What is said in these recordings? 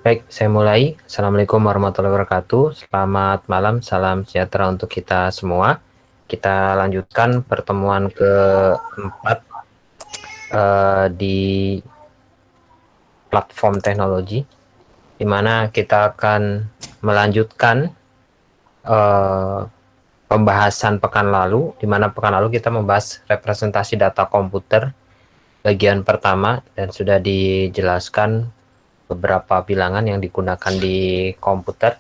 Baik, saya mulai. Assalamualaikum warahmatullahi wabarakatuh. Selamat malam, salam sejahtera untuk kita semua. Kita lanjutkan pertemuan keempat di platform teknologi, di mana kita akan melanjutkan pembahasan pekan lalu, di mana pekan lalu kita membahas representasi data komputer bagian pertama, dan sudah dijelaskan beberapa bilangan yang digunakan di komputer.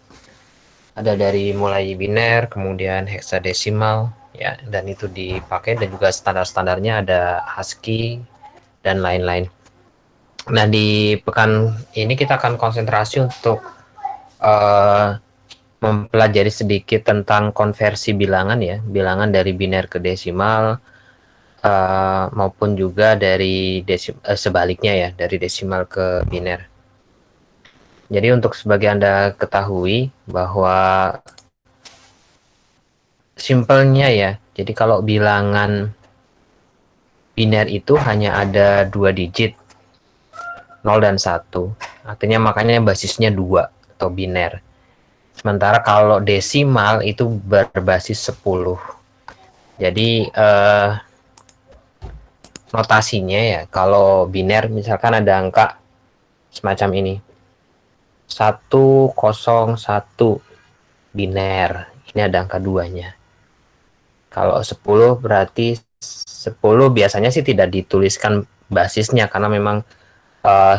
Ada dari mulai biner, kemudian heksadesimal, ya, dan itu dipakai, dan juga standar-standarnya ada ASCII dan lain-lain. Nah, di pekan ini kita akan konsentrasi untuk mempelajari sedikit tentang konversi bilangan, ya, bilangan dari biner ke desimal, maupun juga dari sebaliknya, ya, dari desimal ke biner. Jadi untuk sebagai Anda ketahui bahwa simpelnya, ya, jadi kalau bilangan biner itu hanya ada 2 digit, 0 dan 1. Artinya makanya basisnya 2 atau biner. Sementara kalau desimal itu berbasis 10. Jadi notasinya, ya, kalau biner misalkan ada angka semacam ini. 101 biner. Ini ada angka 2-nya. Kalau 10 berarti 10 biasanya sih tidak dituliskan basisnya karena memang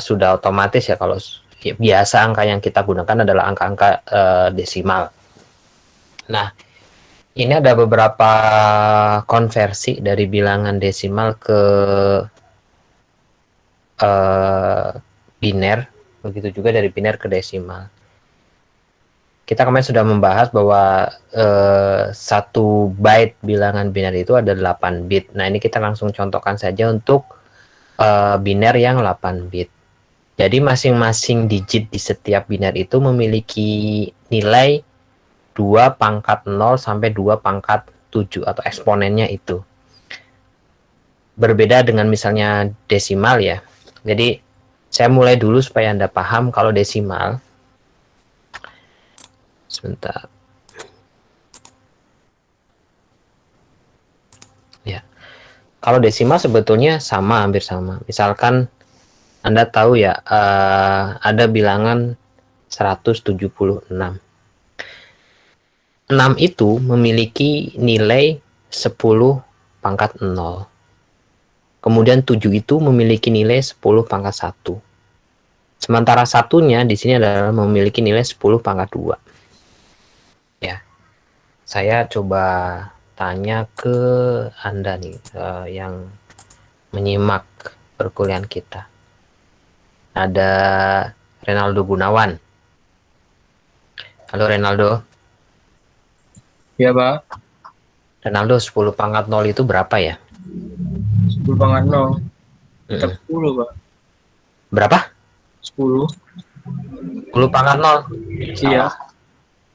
sudah otomatis, ya, kalau biasa angka yang kita gunakan adalah angka-angka desimal. Nah, ini ada beberapa konversi dari bilangan desimal ke biner, begitu juga dari biner ke desimal. Kita kemarin sudah membahas bahwa 1 byte bilangan biner itu ada 8 bit. Nah, ini kita langsung contohkan saja untuk biner yang 8 bit. Jadi masing-masing digit di setiap biner itu memiliki nilai 2 pangkat 0 sampai 2 pangkat 7 atau eksponennya itu. Berbeda dengan misalnya desimal, ya. Jadi saya mulai dulu supaya Anda paham kalau desimal. Sebentar. Ya. Kalau desimal sebetulnya sama, hampir sama. Misalkan Anda tahu, ya, ada bilangan 176. 6 itu memiliki nilai 10 pangkat 0. Kemudian 7 itu memiliki nilai 10 pangkat 1. Sementara satunya di sini adalah memiliki nilai 10 pangkat 2. Ya. Saya coba tanya ke Anda nih, yang menyimak perkuliahan kita. Ada Renaldo Gunawan. Halo Renaldo. Ya, Pak. Renaldo, 10 pangkat 0 itu berapa, ya? 10 pangkat 0. 10, Pak. Berapa? 10. 10 pangkat 0. Iya.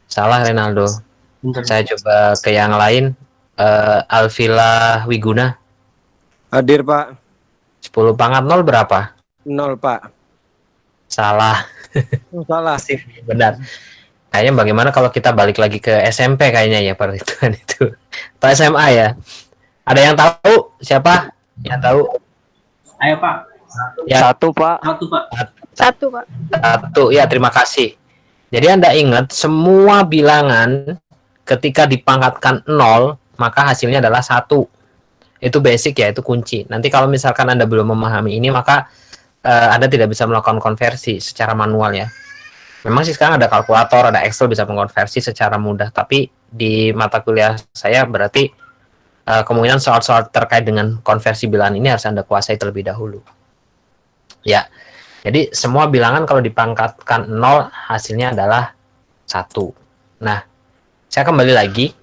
Salah Renaldo. Bentar. Saya coba ke yang lain. Alvila Wiguna. Hadir, Pak. 10 pangkat 0 berapa? 0, Pak. Salah. Salah. Benar. Kayaknya bagaimana kalau kita balik lagi ke SMP kayaknya, ya, perhitungan itu. Atau SMA, ya. Ada yang tahu? Siapa yang tahu? Ayo, Pak. Ya. 1, Pak. 1, Pak. 1, Pak. 1, ya, terima kasih. Jadi Anda ingat semua bilangan ketika dipangkatkan 0 maka hasilnya adalah 1. Itu basic, ya, itu kunci. Nanti kalau misalkan Anda belum memahami ini, maka Anda tidak bisa melakukan konversi secara manual, ya. Memang sih sekarang ada kalkulator, ada Excel bisa mengkonversi secara mudah, tapi di mata kuliah saya berarti kemungkinan soal-soal terkait dengan konversi bilangan ini harus Anda kuasai terlebih dahulu. Ya, jadi semua bilangan kalau dipangkatkan 0 hasilnya adalah 1. Nah, saya kembali lagi.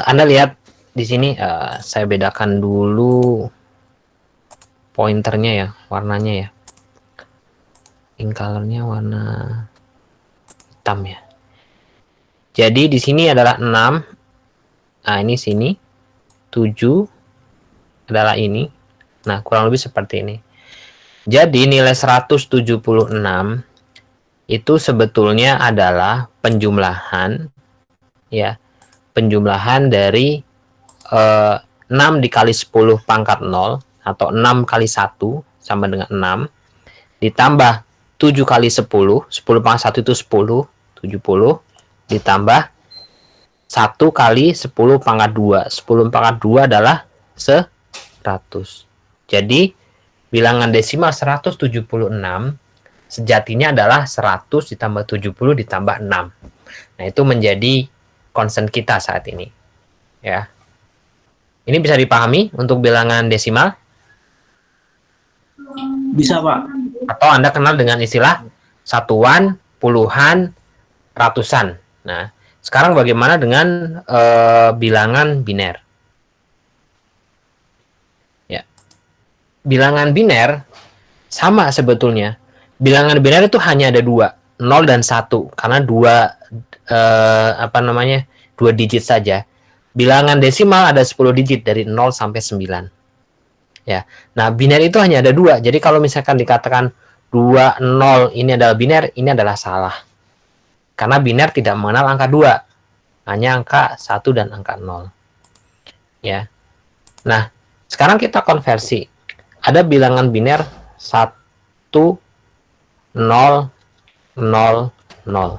Anda lihat di sini, saya bedakan dulu pointernya, ya, warnanya, ya. Ink colornya warna hitam, ya. Jadi di sini adalah 6. Nah, ini sini. 7 adalah ini. Nah, kurang lebih seperti ini. Jadi nilai 176 itu sebetulnya adalah penjumlahan, ya, penjumlahan dari 6 dikali 10 pangkat 0 atau 6 kali 1 sama dengan 6 ditambah 7 kali 10, 10 pangkat 1 itu 10, 70 ditambah 1 kali 10 pangkat 2. 10 pangkat 2 adalah 100. Jadi bilangan desimal 176 sejatinya adalah 100 ditambah 70 ditambah 6. Nah, itu menjadi concern kita saat ini. Ya. Ini bisa dipahami untuk bilangan desimal? Bisa, Pak. Atau Anda kenal dengan istilah satuan, puluhan, ratusan. Nah, sekarang bagaimana dengan bilangan biner? Ya. Bilangan biner sama sebetulnya. Bilangan biner itu hanya ada dua, 0 dan 1, karena dua dua digit saja. Bilangan desimal ada 10 digit dari 0 sampai 9. Ya. Nah, biner itu hanya ada dua. Jadi kalau misalkan dikatakan 2, 0 ini adalah biner, ini adalah salah. Karena biner tidak mengenal angka 2. Hanya angka 1 dan angka 0. Ya. Nah, sekarang kita konversi. Ada bilangan biner 1, 0, 0, 0.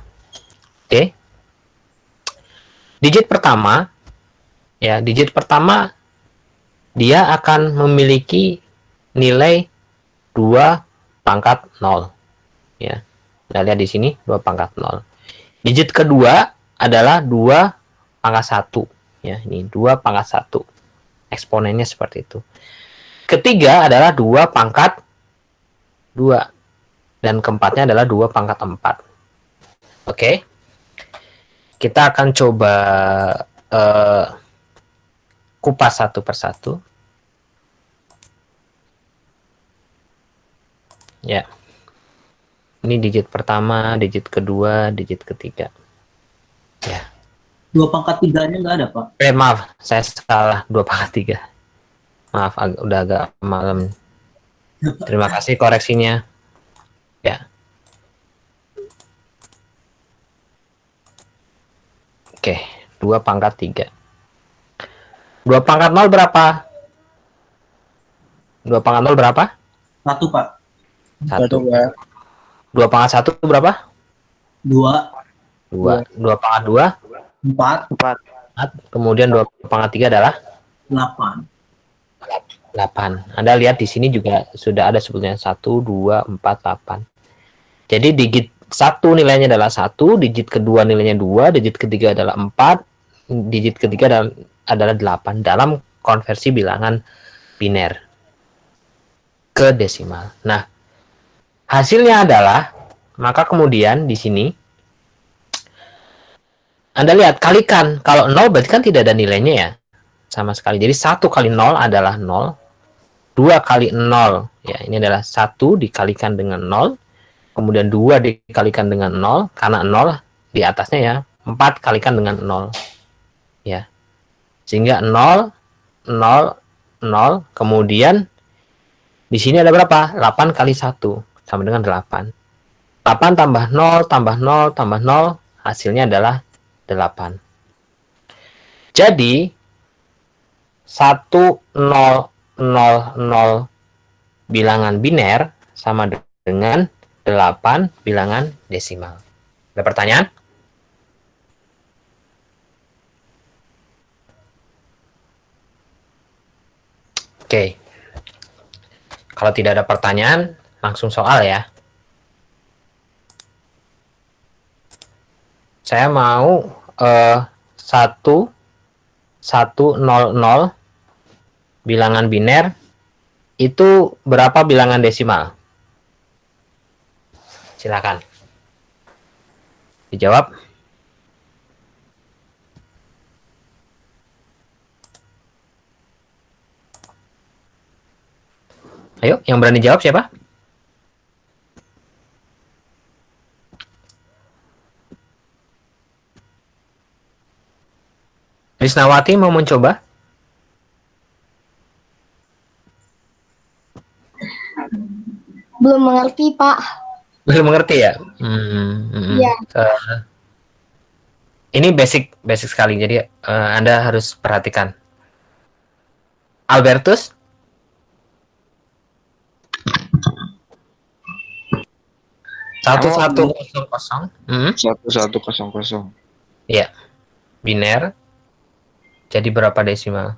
Oke. Digit pertama, ya, digit pertama dia akan memiliki nilai 2 pangkat 0. Ya. Kita lihat di sini 2 pangkat 0. Digit kedua adalah 2 pangkat 1. Ya, ini 2 pangkat 1. Eksponennya seperti itu. Ketiga adalah 2 pangkat 2. Dan keempatnya adalah 2 pangkat 4. Oke. Kita akan coba kupas satu persatu. Ya. Ini digit pertama, digit kedua, digit ketiga. Ya. 2 pangkat 3-nya nggak ada, Pak. Maaf, saya salah. 2 pangkat 3. Maaf, udah agak malam. Terima kasih koreksinya. Ya. Oke, 2 pangkat 3. 2 pangkat 0 berapa? 2 pangkat 0 berapa? 1, Pak. 1. 2 pangkat 1 berapa? 2, 2. 2 pangkat 2? 4, 4. Kemudian 2 pangkat 3 adalah? 8. 8. Anda lihat di sini juga sudah ada sebetulnya 1, 2, 4, 8. Jadi digit 1 nilainya adalah 1, digit kedua nilainya 2, digit ketiga adalah 4, digit ketiga adalah 8 dalam konversi bilangan biner ke desimal. Nah, hasilnya adalah, maka kemudian di sini Anda lihat, kalikan. Kalau 0 berarti kan tidak ada nilainya ya, sama sekali. Jadi 1 kali 0 adalah 0, 2 kali 0, ya ini adalah 1 dikalikan dengan 0, kemudian 2 dikalikan dengan 0, karena 0 di atasnya ya, 4 kalikan dengan 0. Ya. Sehingga 0, 0, 0, kemudian di sini ada berapa? 8 kali 1, sama dengan 8. 8 tambah 0, tambah 0, tambah 0, hasilnya adalah 8. Jadi, 1, 0, 0, 0 bilangan biner sama dengan 8 bilangan desimal. Ada pertanyaan? Oke. Kalau tidak ada pertanyaan, langsung soal ya. Saya mau 1, 1, 0, 0 bilangan biner itu berapa bilangan desimal? Silakan. Dijawab. Ayo, yang berani jawab siapa? Risnawati mau mencoba? Belum mengerti, Pak. Belum mengerti ya? Iya. Ini basic sekali, jadi Anda harus perhatikan. Albertus? Satu satu kosong kosong. 1100. Iya. Biner. Jadi berapa desimal?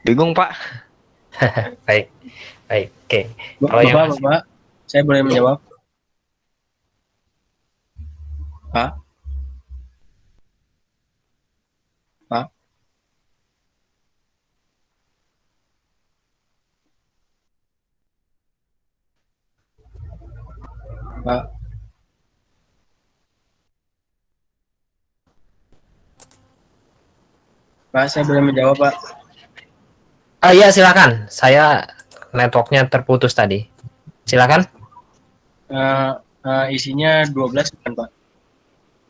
Bingung, Pak. Baik. Oke. Kalau yang Bapak, saya boleh menjawab? Pak? Pak? Pak? Pak, saya boleh menjawab, Pak? Iya, silakan. Saya networknya terputus tadi. Silakan. Isinya 12 kan, Pak?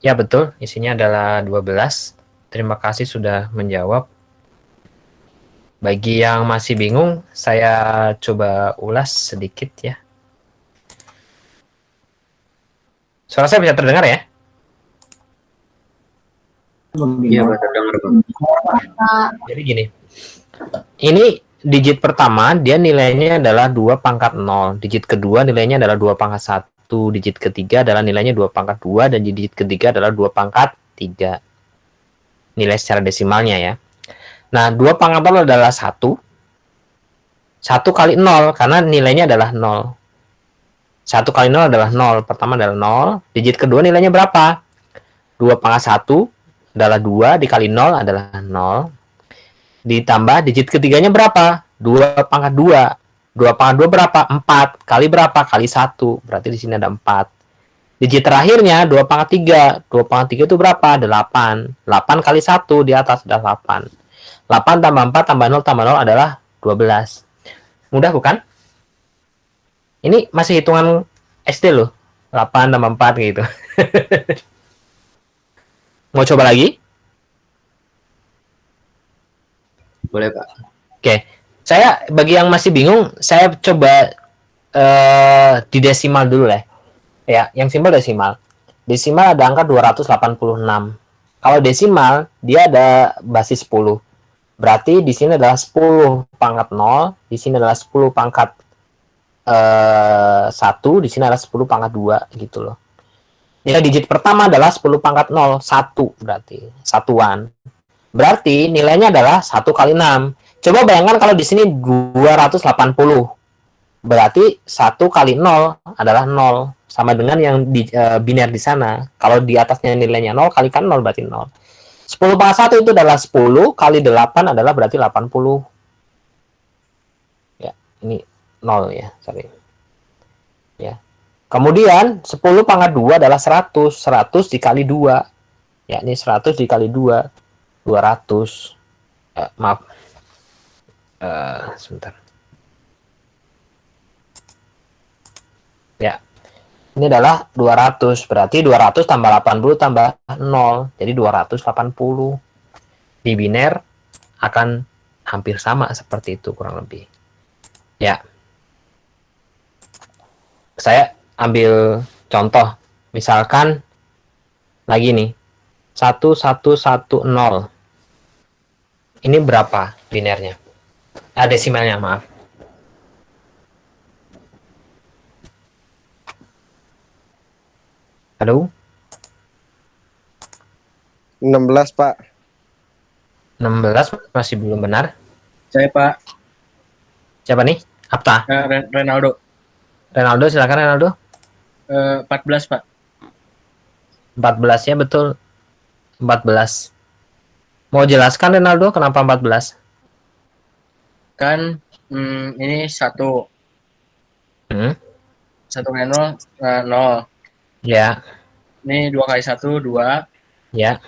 Ya, betul. Isinya adalah 12. Terima kasih sudah menjawab. Bagi yang masih bingung, saya coba ulas sedikit ya. Suara saya bisa terdengar ya? Iya, Pak, terdengar, Pak. Jadi gini. Ini digit pertama dia nilainya adalah 2 pangkat 0. Digit kedua nilainya adalah 2 pangkat 1. Digit ketiga adalah nilainya 2 pangkat 2 dan digit ketiga adalah 2 pangkat 3. Nilai secara desimalnya ya. Nah, 2 pangkat 0 adalah 1. 1 kali 0 karena nilainya adalah 0. 1 kali 0 adalah 0. Pertama adalah 0. Digit kedua nilainya berapa? 2 pangkat 1 adalah 2 dikali 0 adalah 0. Ditambah digit ketiganya berapa? 2 pangkat 2. 2 pangkat 2 berapa? 4. Kali berapa? Kali 1. Berarti di sini ada 4. Digit terakhirnya 2 pangkat 3. 2 pangkat 3 itu berapa? 8. 8 kali 1 di atas sudah 8. 8 tambah 4 tambah 0 tambah 0 adalah 12. Mudah bukan? Ini masih hitungan SD loh. 8 tambah 4 gitu. Mau coba lagi? Boleh, Pak. Oke, saya bagi yang masih bingung, saya coba di desimal dulu lah. Ya, yang simpel desimal. Desimal ada angka 286. Kalau desimal, dia ada basis 10. Berarti di sini adalah 10 pangkat 0, di sini adalah 10 pangkat 1, di sini adalah 10 pangkat 2 gitu loh. Nilai digit pertama adalah 10 pangkat 0, 1 berarti, satuan. Berarti nilainya adalah 1 kali 6. Coba bayangkan kalau di sini 280. Berarti 1 kali 0 adalah 0. Sama dengan yang di biner di sana. Kalau di atasnya nilainya 0, kalikan 0 berarti 0. 10 pangkat 1 itu adalah 10, kali 8 adalah berarti 80. Ya, ini 0 ya, sorry. Ya. Kemudian 10 pangkat 2 adalah 100. 100 dikali 2. Ya, ini 100 dikali 2. 200. Maaf. Sebentar. Ya. Ini adalah 200. Berarti 200 tambah 80 tambah 0. Jadi 280. Di biner akan hampir sama seperti itu kurang lebih. Ya. Saya ambil contoh. Misalkan lagi nih. 1110. Ini berapa binernya? Desimalnya, maaf. Halo? 16, Pak. 16 masih belum benar. Saya, Pak. Siapa nih? Apta? Renaldo. Renaldo, silakan Renaldo. 14, Pak. 14 ya, betul. 14. Mau jelaskan Renaldo kenapa 14? Kan ini 1. 1 kali 0, 0. Ya. Ini 2 kali 1, 2. Ya.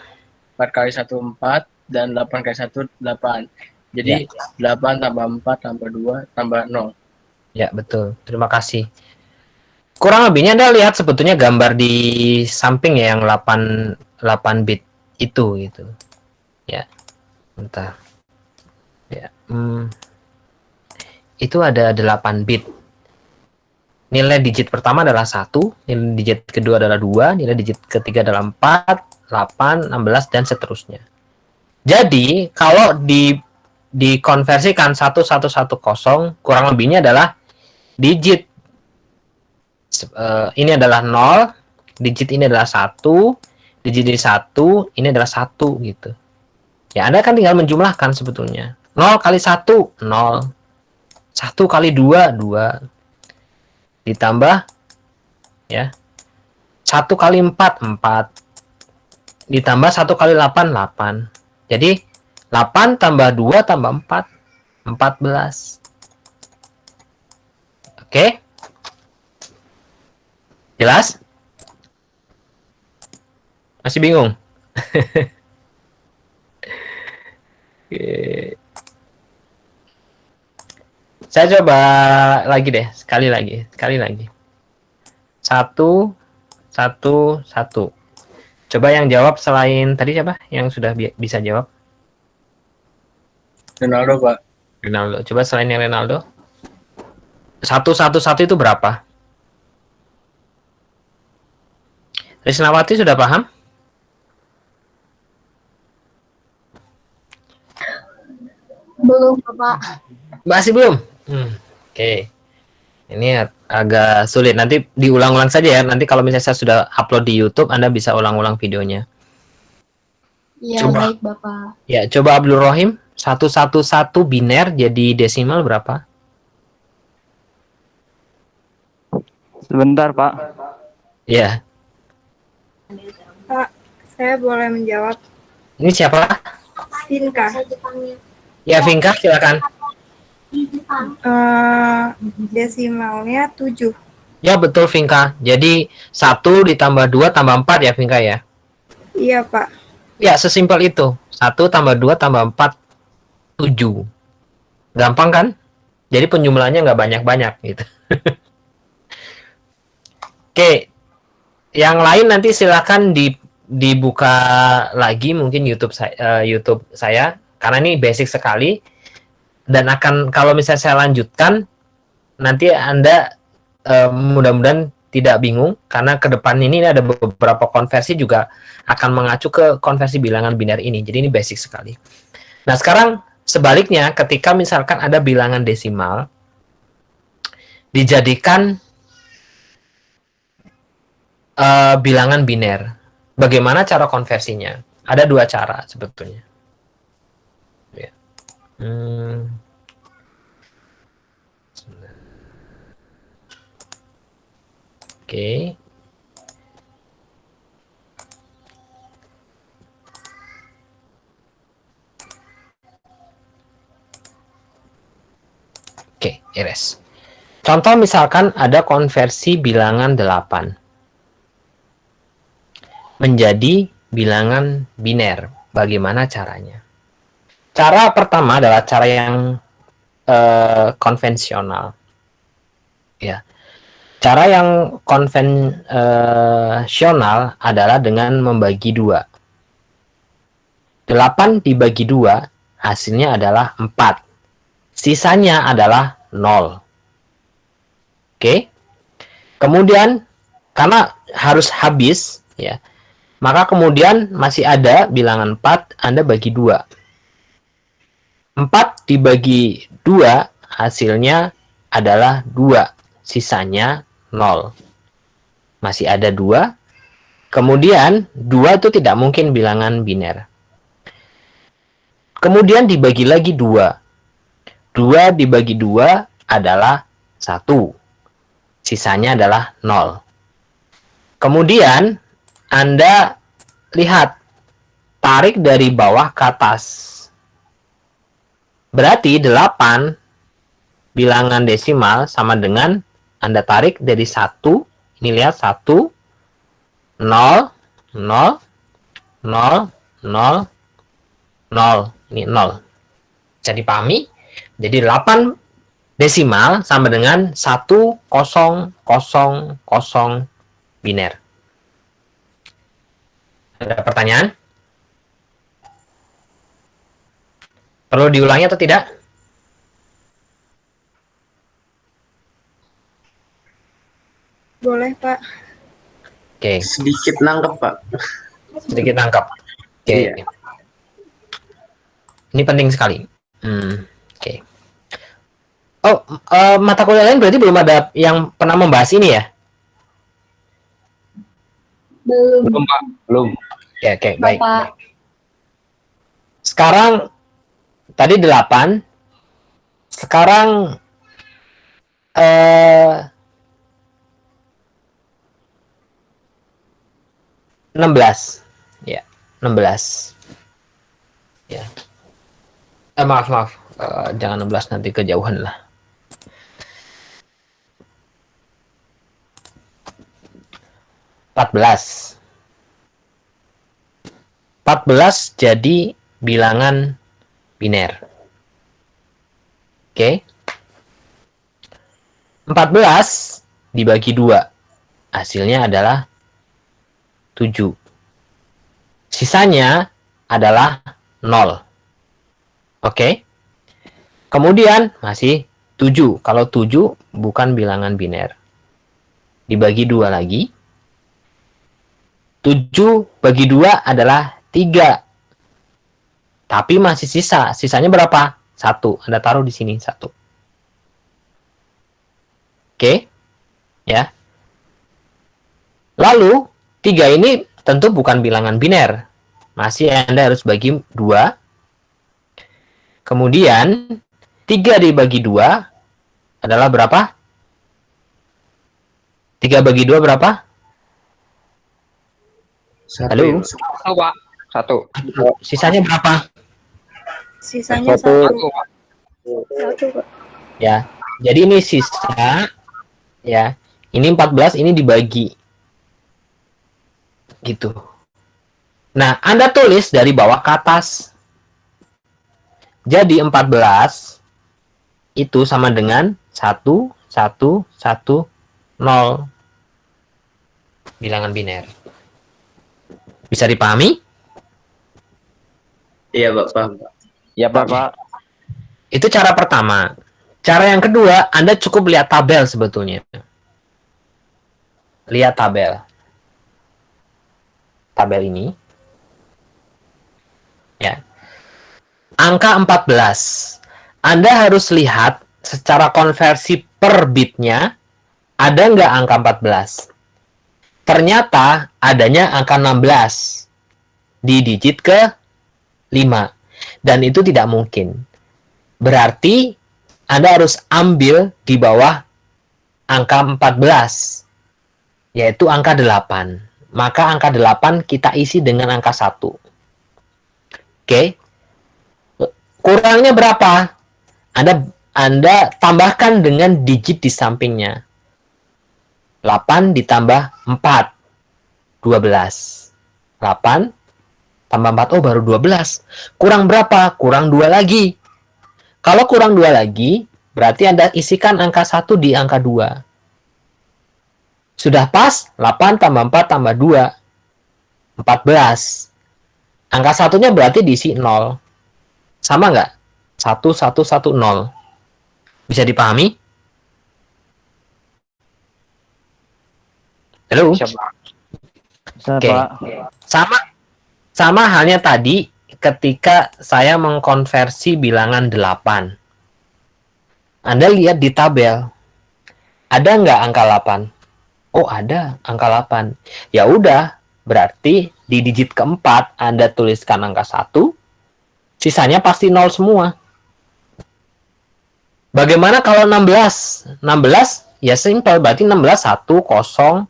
4 kali 1, 4. Dan 8 kali 1, 8. Jadi 8 tambah 4 tambah 2 tambah 0. Ya, betul. Terima kasih. Kurang lebihnya Anda lihat sebetulnya gambar di samping ya, yang 8 bit itu gitu. Ya. Bentar. Ya. itu ada 8 bit. Nilai digit pertama adalah 1, nilai digit kedua adalah 2, nilai digit ketiga adalah 4, 8, 16, dan seterusnya. Jadi, kalau dikonversikan 1110, kurang lebihnya adalah digit ini adalah 0, digit ini adalah 1, digit ini 1, ini adalah 1 gitu. Ya, Anda kan tinggal menjumlahkan sebetulnya. 0 kali 1, 0. 1 kali 2, 2. Ditambah ya 1 kali 4, 4. Ditambah 1 kali 8, 8. Jadi 8 tambah 2 tambah 4, 14. Oke? Jelas? Masih bingung? Oke. Saya coba lagi deh, sekali lagi. 1, 1, 1. Coba yang jawab selain tadi siapa? Yang sudah bisa jawab? Ronaldo, Pak. Ronaldo. Coba selain yang Ronaldo. 1, 1, 1 itu berapa? Risnawati sudah paham? Belum, Bapak. Masih belum? Oke. Ini agak sulit. Nanti diulang-ulang saja ya. Nanti kalau misalnya saya sudah upload di YouTube, Anda bisa ulang-ulang videonya. Iya, Coba. baik, Bapak. Ya, coba Abdul Rohim. 111 biner jadi desimal berapa? Sebentar, Pak. Ya. Pak, saya boleh menjawab. Ini siapa? Vinka. Ya, Vinka, silakan. Desimalnya 7. Ya, betul Vinka. Jadi 1 ditambah 2 tambah 4 ya Vinka ya? Iya, Pak. Ya, sesimpel itu. 1 tambah 2 tambah 4, 7. Gampang kan? Jadi penjumlahannya nggak banyak-banyak gitu. Oke. Yang lain nanti silakan dibuka lagi mungkin YouTube saya karena ini basic sekali dan akan kalau misalnya saya lanjutkan nanti Anda mudah-mudahan tidak bingung karena ke depan ini ada beberapa konversi juga akan mengacu ke konversi bilangan biner ini. Jadi ini basic sekali. Nah, sekarang sebaliknya ketika misalkan ada bilangan desimal dijadikan bilangan biner. Bagaimana cara konversinya? Ada 2 cara sebetulnya. Ya. Oke. Oke, iris. Contoh misalkan ada konversi bilangan 8 menjadi bilangan biner. Bagaimana caranya? Cara pertama adalah cara yang konvensional. Ya. Cara yang konvensional adalah dengan membagi 2. 8 dibagi 2, hasilnya adalah 4. Sisanya adalah 0. Oke. Kemudian, karena harus habis, ya, maka kemudian masih ada bilangan 4, Anda bagi 2. 4 dibagi 2, hasilnya adalah 2. Sisanya 0. Masih ada 2. Kemudian, 2 itu tidak mungkin bilangan biner. Kemudian dibagi lagi 2. 2 dibagi 2 adalah 1. Sisanya adalah 0. Kemudian, Anda lihat, tarik dari bawah ke atas. Berarti 8 bilangan desimal sama dengan Anda tarik dari 1. Ini lihat 1, 0, 0, 0, 0, 0. Ini 0. Bisa dipahami? Jadi 8 desimal sama dengan 1, 0, 0, 0 biner. Ada pertanyaan? Perlu diulangi atau tidak? Boleh, Pak. Oke, Sedikit nangkep, Pak. sedikit tangkap. Oke. Iya. Ini penting sekali. Oke. Oh, mata kuliah lain berarti belum ada yang pernah membahas ini ya? Belum, Belum, Pak. Belum. Oke, baik. Bapak. Sekarang tadi 8. Sekarang 16. Ya, 16. Ya. Maaf. Jangan 16, nanti kejauhan lah. 14. 14 jadi bilangan biner. Oke. 14 dibagi 2. Hasilnya adalah 7. Sisanya adalah 0. Oke. Kemudian masih 7. Kalau 7 bukan bilangan biner. Dibagi 2 lagi. 7 bagi 2 adalah 3. Tapi masih sisa. Sisanya berapa? 1. Anda taruh di sini 1. Oke. Ya. Lalu 3 ini tentu bukan bilangan biner. Masih Anda harus bagi 2. Kemudian 3 dibagi 2 adalah berapa? 3 bagi 2 berapa? Halo? Satu, Pak. Satu. Sisanya berapa? Sisanya Satu. 1. 1, Pak. Ya. Jadi ini sisa. Ya. Ini 14, ini dibagi. Gitu. Nah, Anda tulis dari bawah ke atas. Jadi 14 itu sama dengan 1, 1, 1, 0. Bilangan biner. Bisa dipahami? Iya, Pak. Paham, Pak. Ya, Pak. Itu cara pertama. Cara yang kedua, Anda cukup lihat tabel sebetulnya. Lihat tabel. Tabel ini. Ya. Angka 14. Anda harus lihat secara konversi per bitnya, ada nggak angka 14? Ternyata adanya angka 16 di digit ke 5. Dan itu tidak mungkin. Berarti Anda harus ambil di bawah angka 14, yaitu angka 8. Maka angka 8 kita isi dengan angka 1. Oke. Kurangnya berapa? Anda tambahkan dengan digit di sampingnya. 8 ditambah 4. 12. 8 tambah 4. Oh, baru 12. Kurang berapa? Kurang 2 lagi. Kalau kurang 2 lagi, berarti Anda isikan angka 1 di angka 2. Sudah pas? 8 tambah 4 tambah 2. 14. Angka satunya berarti diisi 0. Sama nggak? 1, 1, 1, 0. Bisa dipahami? Halo? Bisa, Oke. Pak. Sama halnya tadi ketika saya mengkonversi bilangan 8. Anda lihat di tabel. Ada nggak angka 8? Oh, ada angka 8. Ya udah, berarti di digit keempat Anda tuliskan angka 1, sisanya pasti 0 semua. Bagaimana kalau 16? 16 ya simpel, berarti 16 1 0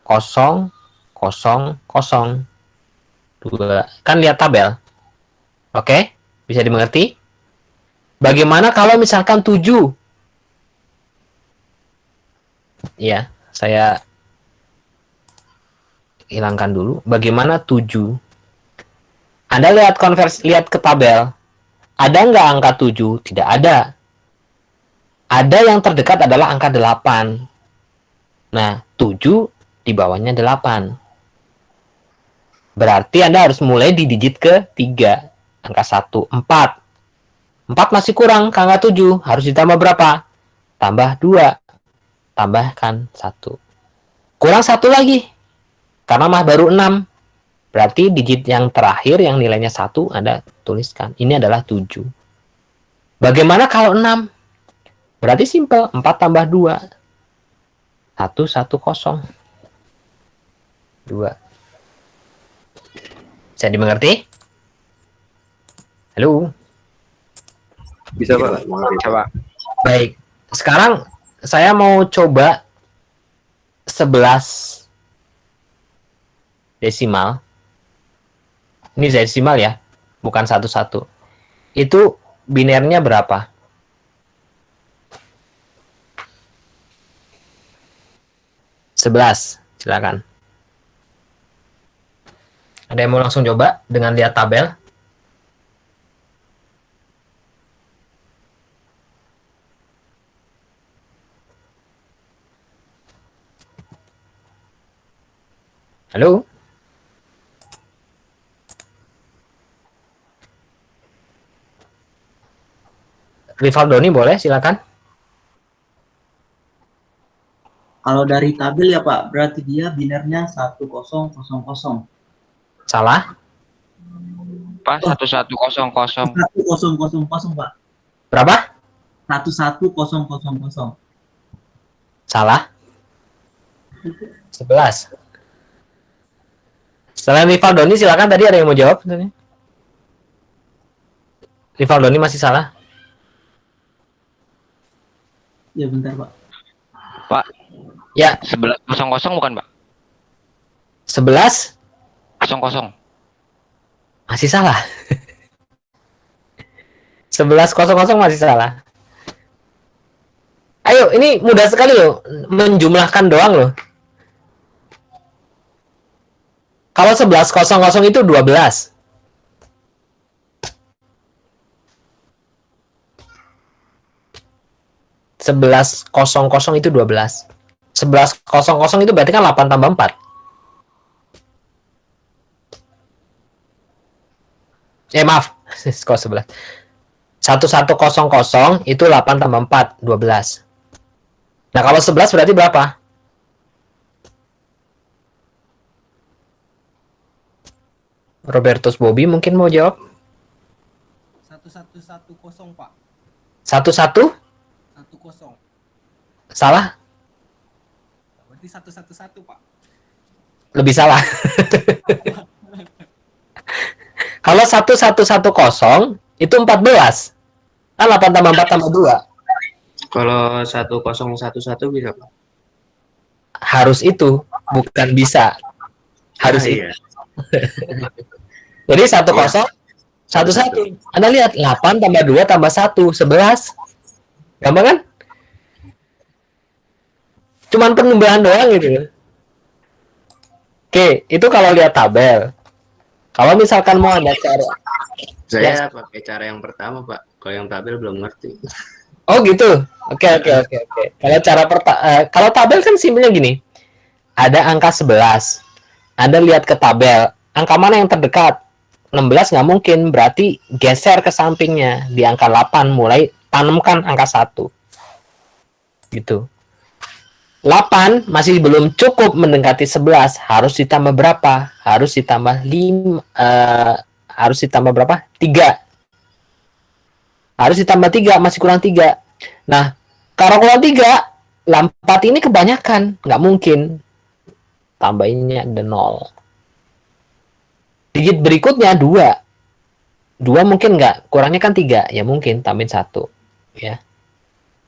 0 0 0 2. Kan lihat tabel. Oke? Bisa dimengerti? Bagaimana kalau misalkan 7? Ya, saya hilangkan dulu. Bagaimana 7? Anda lihat lihat ke tabel. Ada nggak angka 7? Tidak ada. Ada yang terdekat adalah angka 8. Nah, 7 di bawahnya 8. Berarti Anda harus mulai di digit ke 3. Angka 1, 4. 4 masih kurang ke angka 7. Harus ditambah berapa? Tambah 2. Tambahkan 1. kurang 1 lagi. Karena mah baru 6. Berarti digit yang terakhir yang nilainya 1 Anda tuliskan. Ini adalah 7. Bagaimana kalau 6? Berarti simple. 4 tambah 2. 1, 1, 0. 2. Bisa dimengerti? Halo? Bisa Pak? Bisa Pak. Baik. Sekarang saya mau coba 11 desimal. Ini desimal ya, bukan 1-1. Itu binernya berapa? Sebelas, silakan. Ada yang mau langsung coba dengan lihat tabel? Halo? Rifaldoni boleh, silakan. Kalau dari tabel ya Pak, berarti dia binernya 1000. Salah? Pak 1100. 1000 Pak. Berapa? 11000. Salah. 11. Selain Rifaldoni, silakan. Tadi ada yang mau jawab? Rifaldoni masih salah. Ya bentar Pak. Pak. Ya. 1100 bukan Pak? 11 00. masih salah. 1100 masih salah. Ayo, ini mudah sekali loh, menjumlahkan doang loh. Kalau 1100 itu 12. Sebelas kosong itu 12. 1100 itu berarti kan 8 tambah 4. Maaf. Kok 11. 1100 itu 8 tambah 4, 12. Nah, kalau 11 berarti berapa? Robertus Bobby mungkin mau jawab. 1110 Pak. 11? 10. Salah? Berarti 111 Pak. Lebih salah. Kalau 1110 itu 14. Kan 8 tambah 4 tambah 2. Kalau 1011 bisa Pak? Harus itu, bukan bisa. Harus itu. Iya. Jadi 10 11. Anda lihat 8 tambah 2 tambah 1 11. Gampang kan? Cuman penambahan doang gitu. Oke, itu kalau lihat tabel. Kalau misalkan mau ada cara, Saya pakai cara yang pertama Pak. Kalau yang tabel belum ngerti. oh gitu. Oke. Kalau kalau tabel kan simpelnya gini. Ada angka 11. Anda lihat ke tabel, angka mana yang terdekat? 16 nggak mungkin, berarti geser ke sampingnya di angka 8, mulai tanamkan angka 1. Gitu. 8 masih belum cukup mendekati 11, harus ditambah berapa? Harus ditambah 5, harus ditambah berapa? 3. Harus ditambah 3, masih kurang 3. Nah, kalau kurang 3, 4 ini kebanyakan, nggak mungkin. Tambahinnya ada 0. Digit berikutnya 2. 2 mungkin nggak, kurangnya kan 3, ya mungkin tambahin 1. Ya.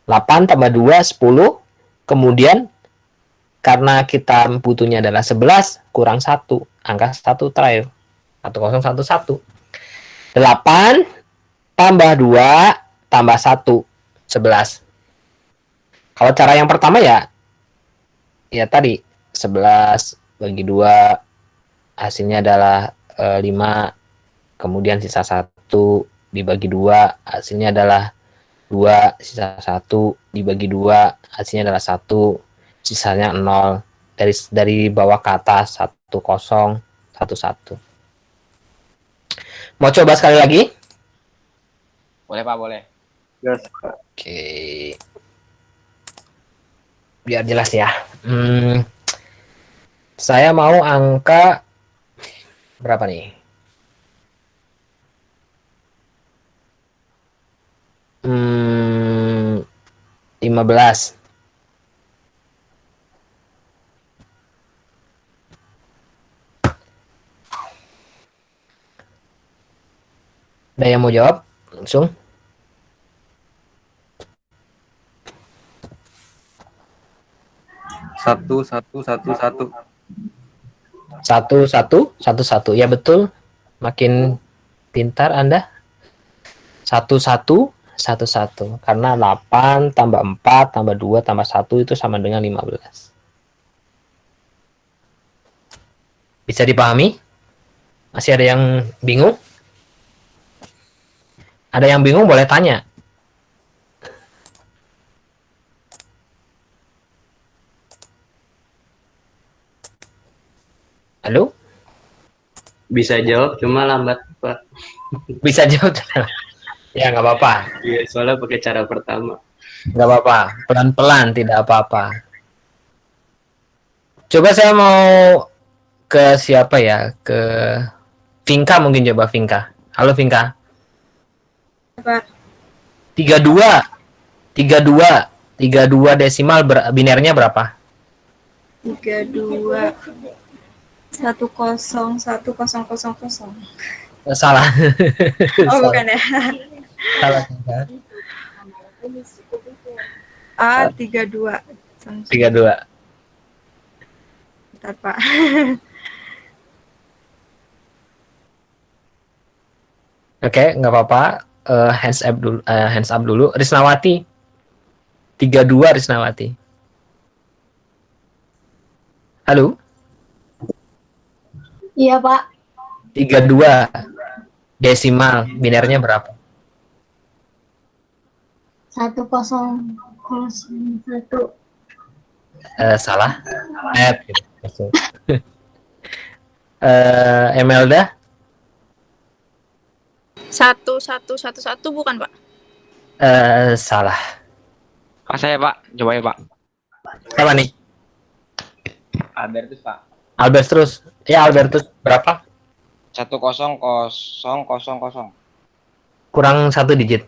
8 tambah 2, 10. Kemudian, karena kita butuhnya adalah 11, kurang 1. Angka 1 terakhir. 1011. 8 tambah 2 tambah 1. 11. Kalau cara yang pertama ya tadi 11 bagi 2 hasilnya adalah 5, kemudian sisa 1 dibagi 2 hasilnya adalah 2, sisa 1 dibagi 2 hasilnya adalah 1, sisanya 0. Dari bawah ke atas 1011. Mau coba sekali lagi? Boleh Pak, boleh. Yes. Oke. Biar jelas ya. Saya mau angka berapa nih? 15. Ada yang mau jawab? Langsung. Satu, satu, satu, satu. 1111. Ya betul. Makin pintar Anda. 1111. Karena 8 tambah 4 tambah 2 tambah 1 itu sama dengan 15. Bisa dipahami? Masih ada yang bingung? Ada yang bingung boleh tanya. Halo? Bisa jawab cuma lambat Pak. Bisa jawab? Ya nggak apa-apa. Iya, soalnya pakai cara pertama. Nggak apa-apa. Pelan-pelan tidak apa-apa. Coba saya mau ke siapa ya? Ke Vinka mungkin, coba Vinka. Halo Vinka. Apa? 32. 32 desimal binernya berapa? 32 10 1000. Salah. Oh, bukan ya. Salah Vinka. A 32. 32. Bentar, Pak. Oke, nggak apa-apa. Hands up dulu. Risnawati. 32 Risnawati. Halo? Iya, Pak. 32 desimal binernya berapa? 1001. Salah. Gitu. Emelda 1111 bukan, Pak? salah. Pak saya Pak, coba ya Pak. Siapa nih? Albertus Pak. Albertus. Ya Albertus berapa? 1000000. Kurang 1 digit.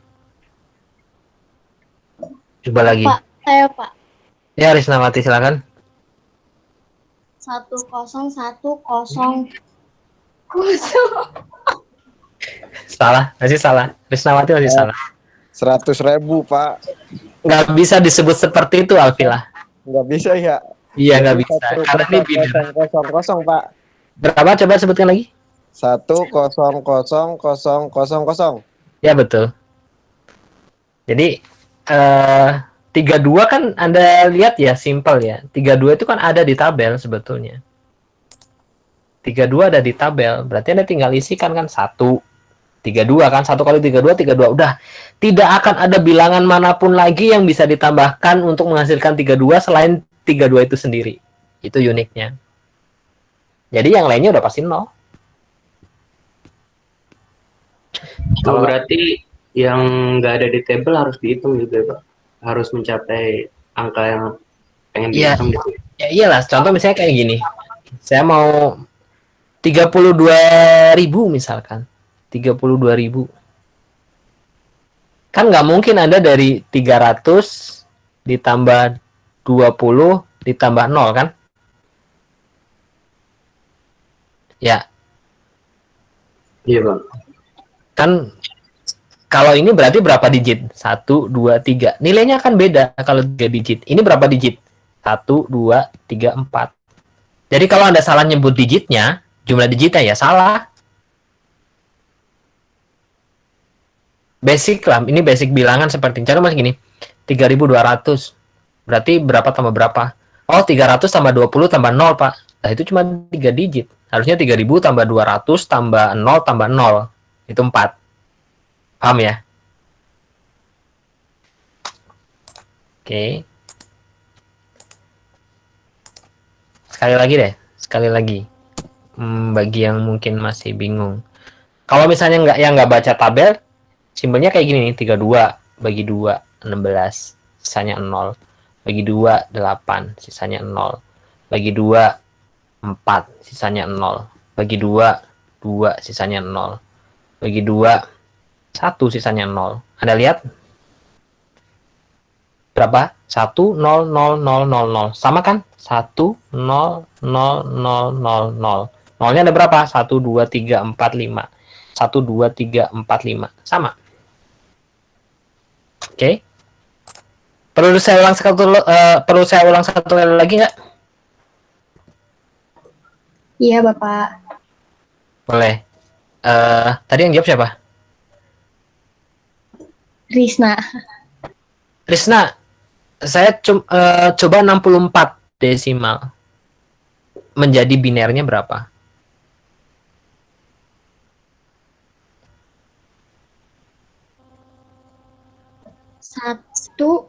Coba lagi. Pak, saya Pak. Ya Risnawati silakan. 1010. Salah, masih salah. Risnawati masih salah. 100.000 Pak, Nggak bisa disebut seperti itu Alfila. nggak bisa ya? Iya nggak bisa. Karena ini biner. 000 Pak, Berapa? Coba sebutkan lagi. 1000000. Ya betul. Jadi 32 kan Anda lihat ya, simpel ya. 32 itu kan ada di tabel sebetulnya. 32 ada di tabel, berarti Anda tinggal isikan kan 1. 32 kan, 1 kali 32, 32. Udah. Tidak akan ada bilangan manapun lagi yang bisa ditambahkan untuk menghasilkan 32 selain 32 itu sendiri. Itu uniknya. Jadi yang lainnya udah pasti 0. Kalau berarti yang nggak ada di tabel harus dihitung juga Pak. Harus mencapai angka yang pengen Iya. dihitung gitu. Ya iyalah, contoh misalnya kayak gini. Saya mau 32.000 misalkan. 32.000. Kan nggak mungkin Anda dari 300 ditambah 20 ditambah 0 kan? Ya, Iya Bang. kan kalau ini berarti berapa digit? 1, 2, 3. Nilainya kan beda kalau 3 digit. Ini berapa digit? 1, 2, 3, 4. Jadi kalau Anda salah nyebut digitnya, jumlah digitnya ya salah. Basic lah, ini basic bilangan seperti contoh mas gini, 3.200. Berarti berapa tambah berapa? Oh, 300 tambah 20 tambah 0, Pak. Nah, itu cuma 3 digit. Harusnya 3.000 tambah 200 tambah 0 tambah 0. Itu 4. Paham ya? Oke. Sekali lagi deh, sekali lagi. Bagi yang mungkin masih bingung. Kalau misalnya nggak baca tabel, simpelnya kayak gini nih, 32 bagi 2, 16, sisanya 0. Bagi 2, 8, sisanya 0. Bagi 2, 4, sisanya 0. Bagi 2, 2, sisanya 0. Bagi 2, 1, sisanya 0. Anda lihat? Berapa? 1, 0, 0, 0, 0, 0. Sama kan? 1, 0, 0, 0, 0, 0. Nolnya ada berapa? 1, 2, 3, 4, 5. 1, 2, 3, 4, 5. Sama. Oke. Perlu saya ulang satu kali lagi nggak? Iya, Bapak. Boleh. Tadi yang jawab siapa? Risna. Risna. Saya coba 64 desimal. Menjadi binernya berapa? Satu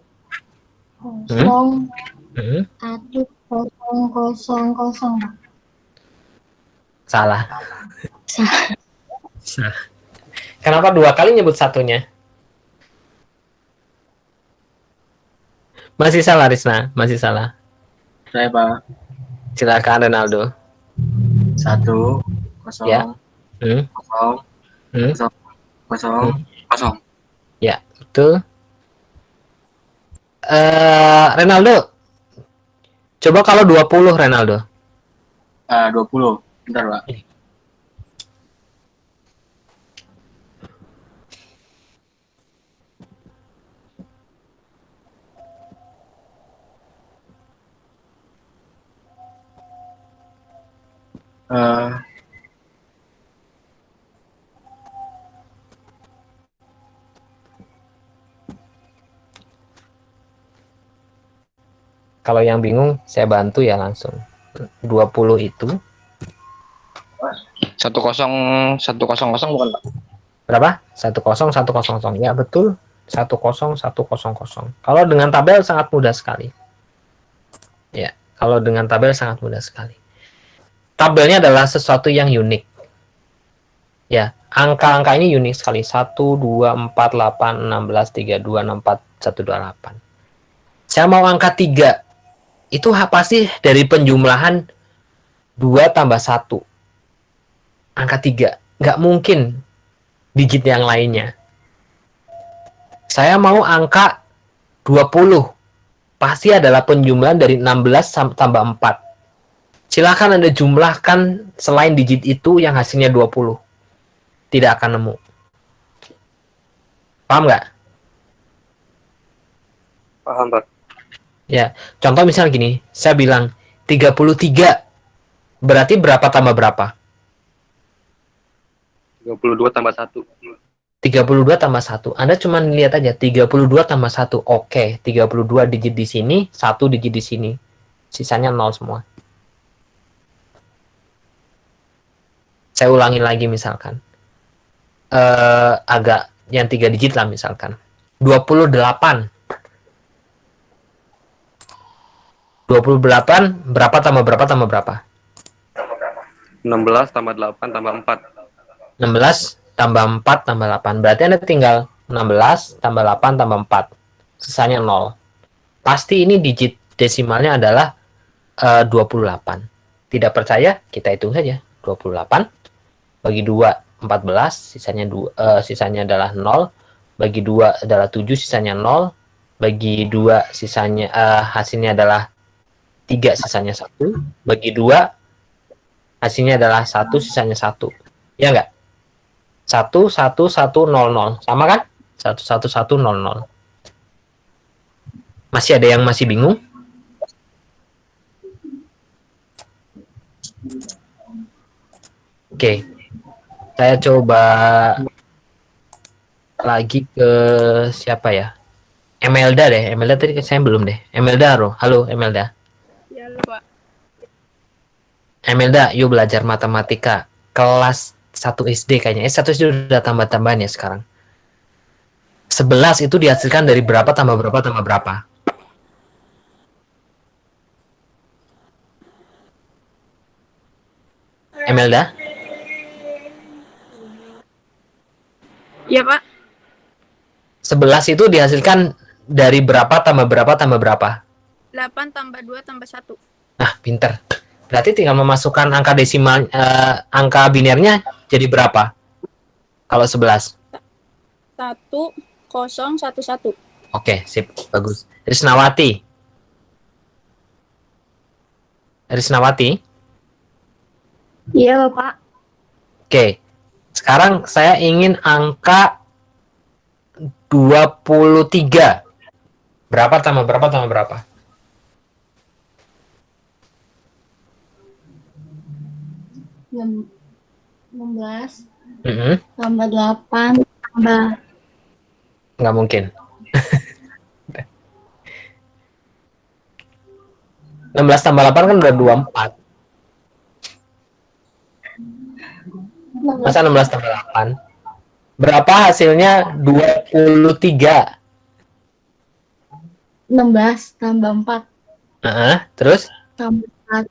kosong Hmm? satu kosong kosong. Salah. Salah. Salah. Kenapa 2 kali nyebut satunya? Masih salah, Risna. Masih salah. Saya Pak. Silakan, Ronaldo. 1 kosong Ya. Hmm? kosong Hmm? kosong kosong. Ya, betul. Ronaldo. Coba kalau 20, Ronaldo. 20. Bentar Pak. Kalau yang bingung, saya bantu ya langsung. 20 itu 1010 bukan Pak? berapa? 10100. Ya, betul. 10100. Kalau dengan tabel sangat mudah sekali. Ya, kalau dengan tabel sangat mudah sekali. Tabelnya adalah sesuatu yang unik. Ya, angka-angka ini unik sekali. 1, 2, 4, 8, 16, 32, 64, 128. Saya mau angka 3. Itu pasti dari penjumlahan 2 tambah 1. Angka 3. Nggak mungkin digit yang lainnya. Saya mau angka 20. Pasti adalah penjumlahan dari 16 tambah 4. Silahkan Anda jumlahkan selain digit itu yang hasilnya 20. Tidak akan nemu. Paham nggak? Paham, Pak. Ya, contoh misalnya gini, saya bilang 33. Berarti berapa tambah berapa? 22 tambah 1. 32 tambah 1. Anda cuma lihat aja 32 tambah 1. Oke, 32 digit di sini, 1 digit di sini. Sisanya 0 semua. Saya ulangi lagi misalkan. Agak yang 3 digit lah misalkan. 28. 28 berapa tambah berapa tambah berapa? 16 tambah 8 tambah 4. 16 tambah 4 tambah 8. Berarti Anda tinggal 16 tambah 8 tambah 4. Sisanya 0. Pasti ini digit desimalnya adalah 28. Tidak percaya? Kita hitung saja. 28 bagi 2 14, sisanya adalah 0. Bagi 2 adalah 7, sisanya 0. Bagi 2 sisanya hasilnya adalah 3, sisanya 1. Bagi 2 hasilnya adalah 1, sisanya 1. Ya enggak? 11100. Sama kan? 11100. Masih ada yang masih bingung? Oke. Saya coba lagi ke siapa ya? Emelda deh. Emelda tadi saya belum deh. Emelda, halo Emelda. Ya lupa. Emelda, yuk belajar matematika. Kelas 1 SD kayaknya. 1 SD udah tambah-tambahan ya sekarang. 11 itu dihasilkan dari berapa tambah berapa tambah berapa? Emelda? Ya Pak. 11 itu dihasilkan dari berapa tambah berapa tambah berapa? 8 tambah 2 tambah 1. Nah, pinter. Berarti tinggal memasukkan angka desimal, angka binernya jadi berapa? Kalau 11. 1011. Oke, sip. Bagus. Risnawati. Risnawati. Iya, Bapak. Oke. Sekarang saya ingin angka 23. Berapa tambah berapa tambah berapa? 16 Mm-mm. tambah 8 tambah Nggak mungkin. 16 tambah 8 kan udah 24. Masa 16 tambah 8? Berapa hasilnya 23? 16 tambah 4 Terus? tambah 1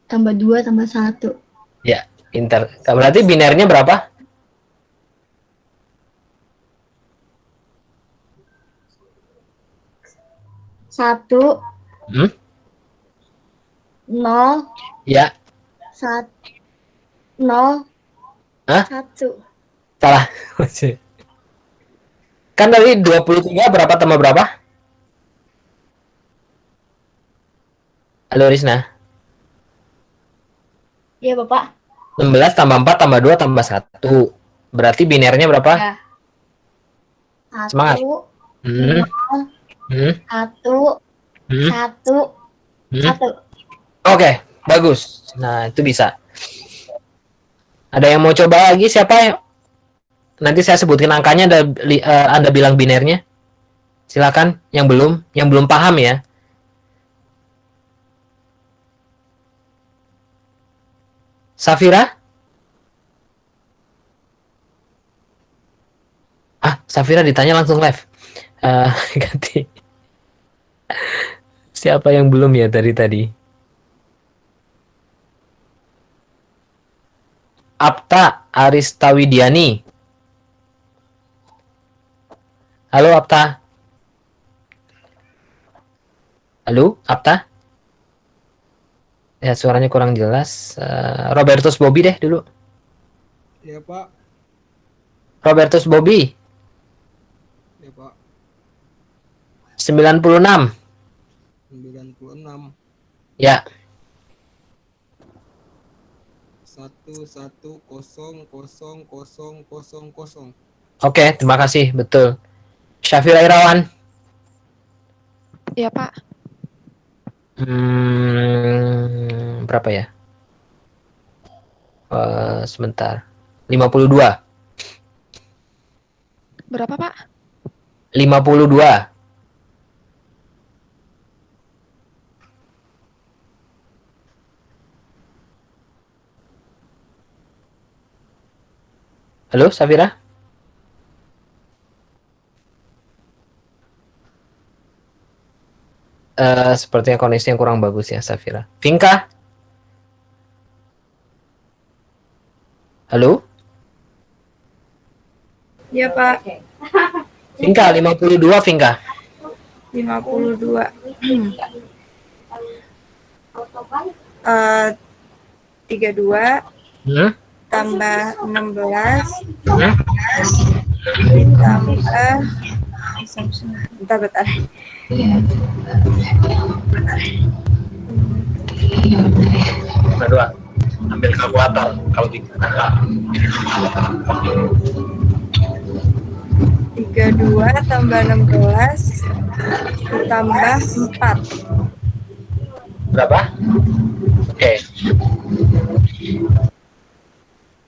tambah 2 tambah 1. Ya, pinter. Berarti binernya berapa? 1 Hmm? 0 Ya, 1 0 Hah? 1. salah. Kan tadi 23 berapa tambah berapa? Halo Risna. Iya, Bapak. 16 tambah 4 tambah 2 tambah 1. Berarti binernya berapa? Ya. 1 Semangat. Hmm. 1 Hmm. 1 Hmm. 1. Oke, bagus. Nah, itu bisa. Ada yang mau coba lagi? Siapa? Nanti saya sebutin angkanya, Anda bilang binernya. Silakan, yang belum paham ya. Safira? Safira ditanya langsung live. Ganti. Siapa yang belum ya tadi? Apta Aristawidiani. Halo Apta. Halo Apta. Ya suaranya kurang jelas. Robertus Bobby deh dulu. Iya, Pak. Robertus Bobby. Iya, Pak. 96. 96. Ya. 11000000. Oke, terima kasih. Betul. Syafira Irawan. Iya, Pak. Berapa ya? Sebentar. 52. Berapa, Pak? 52. Halo, Safira? Sepertinya koneksinya kurang bagus ya, Safira. Vinka? Halo? Iya, Pak. Vinka, 52, Vinka. 52. 32 Hmm? tambah 16 Hmm? ditambah bentar. Dua. Ambil kalkulator kalau di 32 tambah 16 ditambah 4. berapa? Oke.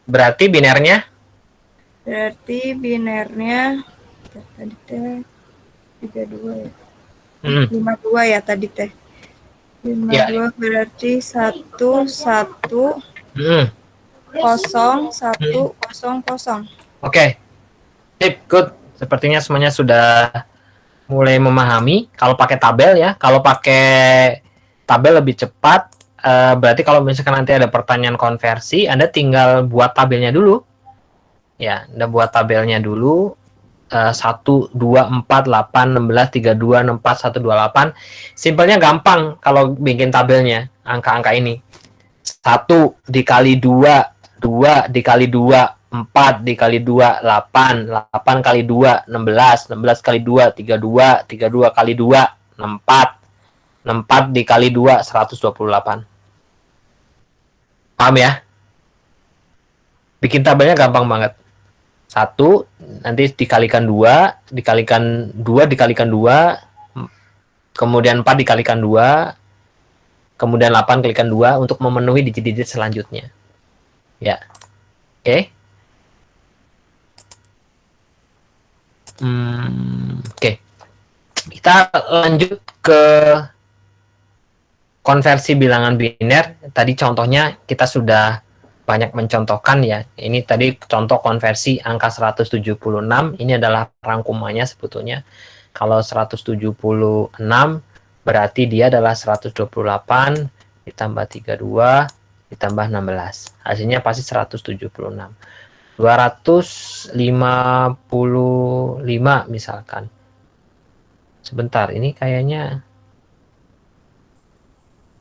Berarti binernya? Berarti binernya tadi teh 32 ya. 52 ya tadi teh. 52 berarti 1 1 0 1 0 0. Oke. Sip, good. Sepertinya semuanya sudah mulai memahami. Kalau pakai tabel ya, kalau pakai tabel lebih cepat. Berarti kalau misalkan nanti ada pertanyaan konversi, Anda tinggal buat tabelnya dulu. Ya, Anda buat tabelnya dulu. 1, 2, 4, 8, 16, 32, 64, 128. Simpelnya gampang kalau bikin tabelnya, angka-angka ini. 1 dikali 2, 2 dikali 2, 4 dikali 2, 8, 8 kali 2, 16, 16 kali 2, 32, 32 kali 2, 64, 64 dikali 2, 128. Paham ya? Bikin tabelnya gampang banget. 1 nanti dikalikan 2, dikalikan 2, dikalikan 2, kemudian 4 dikalikan 2, kemudian 8 kalikan 2 untuk memenuhi digit-digit selanjutnya. Ya. Oke. Oke. Kita lanjut ke konversi bilangan biner. Tadi contohnya kita sudah banyak mencontohkan ya. Ini tadi contoh konversi angka 176. Ini adalah rangkumannya sebetulnya. Kalau 176 berarti dia adalah 128 ditambah 32 ditambah 16. Hasilnya pasti 176. 255 misalkan. Sebentar, ini kayaknya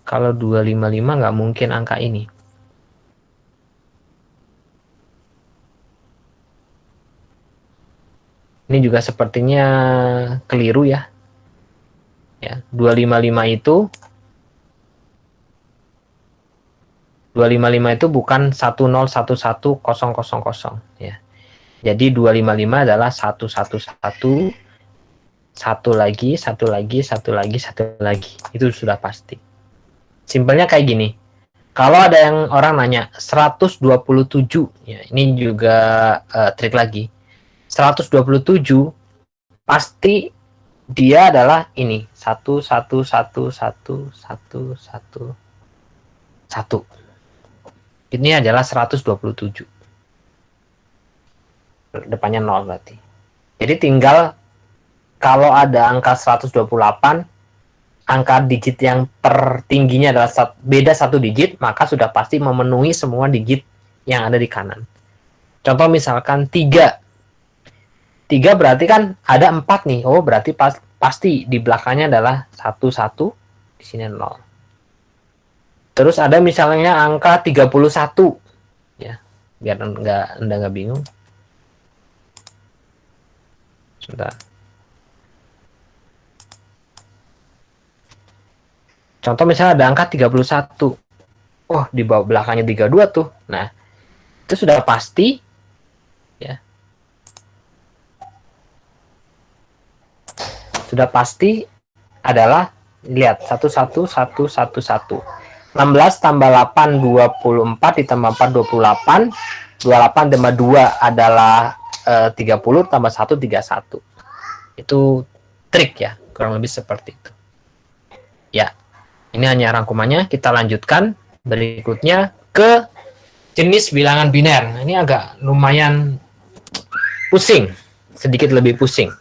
kalau 255 nggak mungkin angka ini. Ini juga sepertinya keliru ya. Ya, 255 itu 255 itu bukan 1011000 ya. Jadi 255 adalah 111, satu lagi, satu lagi, satu lagi, satu lagi. Itu sudah pasti. Simpelnya kayak gini. Kalau ada yang orang nanya 127 ya, ini juga trik lagi. 127 pasti dia adalah ini 1111111. Ini adalah 127. Depannya 0 berarti. Jadi tinggal kalau ada angka 128, angka digit yang tertingginya adalah beda 1 digit, maka sudah pasti memenuhi semua digit yang ada di kanan. Contoh misalkan 3. 3 berarti kan ada 4 nih. Oh, berarti pasti di belakangnya adalah 11, di sini 0. Terus ada misalnya angka 31. Ya, biar Anda nggak bingung. Sebentar. Contoh misalnya ada angka 31. Oh, di bawah belakangnya 32 tuh. Nah, itu sudah pasti ya. Sudah pasti adalah lihat 11111. 16 tambah 8 24 ditambah 4 28. 28 tambah 2 adalah 30 tambah 1 31. Itu trik ya, kurang lebih seperti itu. Ya. Ini hanya rangkumannya, kita lanjutkan berikutnya ke jenis bilangan biner. Ini agak lumayan pusing, sedikit lebih pusing.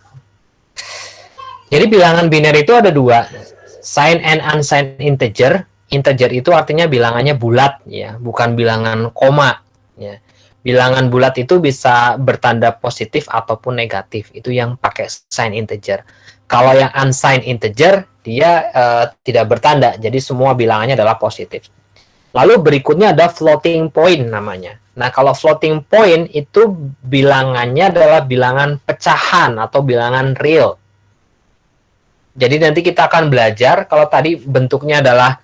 Jadi bilangan biner itu ada 2, signed and unsigned integer. Integer itu artinya bilangannya bulat ya, bukan bilangan koma ya. Bilangan bulat itu bisa bertanda positif ataupun negatif. Itu yang pakai signed integer. Kalau yang unsigned integer dia tidak bertanda, jadi semua bilangannya adalah positif. Lalu berikutnya ada floating point namanya. Nah, kalau floating point itu bilangannya adalah bilangan pecahan atau bilangan real. Jadi nanti kita akan belajar, kalau tadi bentuknya adalah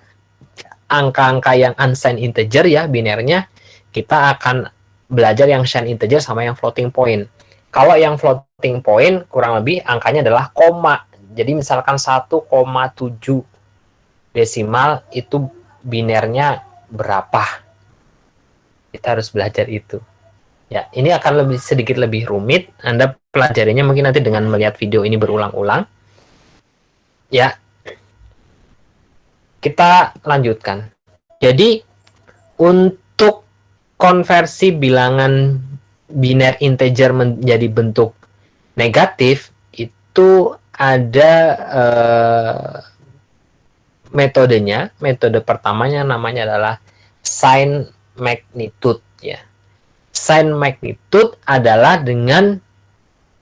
angka-angka yang unsigned integer ya, binernya, kita akan belajar yang signed integer sama yang floating point. Kalau yang floating point kurang lebih angkanya adalah koma. Jadi misalkan 1,7 desimal itu binernya berapa? Kita harus belajar itu. Ya, ini akan sedikit lebih rumit. Anda pelajarinya mungkin nanti dengan melihat video ini berulang-ulang. Ya, kita lanjutkan. Jadi untuk konversi bilangan biner integer menjadi bentuk negatif itu ada metodenya. Metode pertamanya namanya adalah sign magnitude ya. Sign magnitude adalah dengan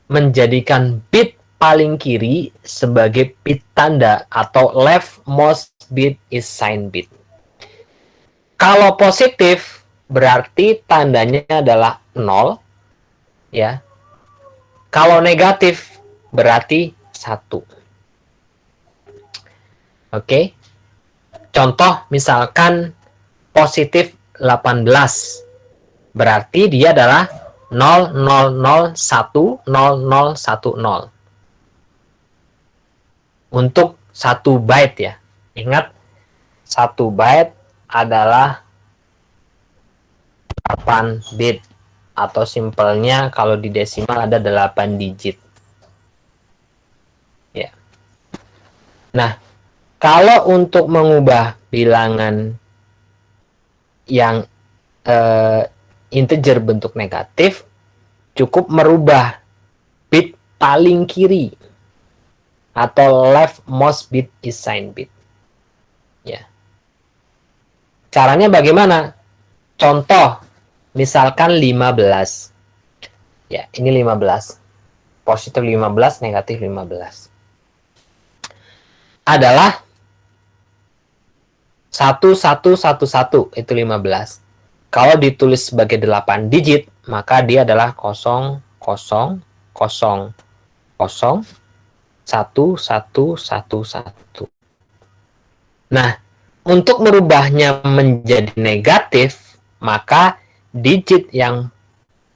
menjadikan bit paling kiri sebagai bit tanda atau leftmost bit is sign bit. Kalau positif berarti tandanya adalah 0 ya. Kalau negatif berarti 1. Oke. Contoh misalkan positif 18 berarti dia adalah 00010010 untuk 1 byte ya. Ingat 1 byte adalah 8 bit atau simpelnya kalau di desimal ada 8 digit. Ya. Nah, kalau untuk mengubah bilangan yang integer bentuk negatif, cukup merubah bit paling kiri atau leftmost bit is sign bit. Ya. Caranya bagaimana? Contoh, misalkan 15. Ya, ini 15. Positif 15, negatif 15. Adalah 1111 itu 15. Kalau ditulis sebagai 8 digit, maka dia adalah 00001111. Nah, untuk merubahnya menjadi negatif, maka digit yang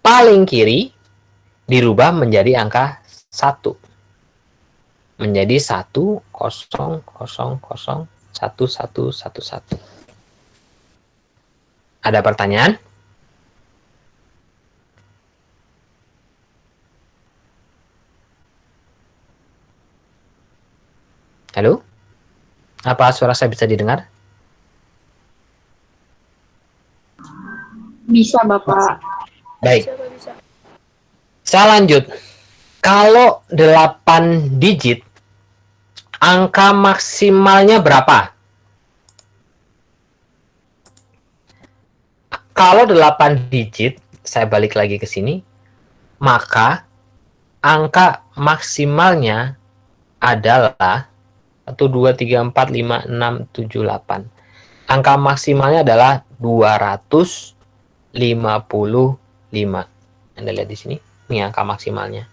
paling kiri dirubah menjadi angka 1. Menjadi 10001111. Ada pertanyaan? Halo? Apa suara saya bisa didengar? Bisa, Bapak. Baik. Saya lanjut. Kalau 8 digit, angka maksimalnya berapa? Kalau 8 digit, saya balik lagi ke sini, maka angka maksimalnya adalah 1, 2, 3, 4, 5, 6, 7, 8. Angka maksimalnya adalah 255. Anda lihat di sini, ini angka maksimalnya.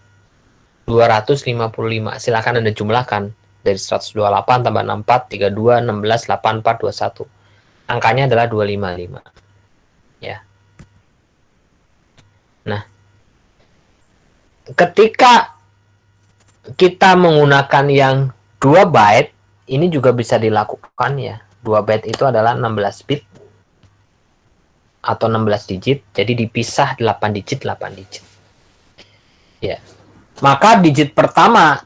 255. Silakan Anda jumlahkan dari 128 tambah 64, 32, 16, 84, 21. Angkanya adalah 255. Ya. Nah, ketika kita menggunakan yang 2 byte, ini juga bisa dilakukan ya. 2 byte itu adalah 16 bit atau 16 digit, jadi dipisah 8 digit, 8 digit. Ya. Maka digit pertama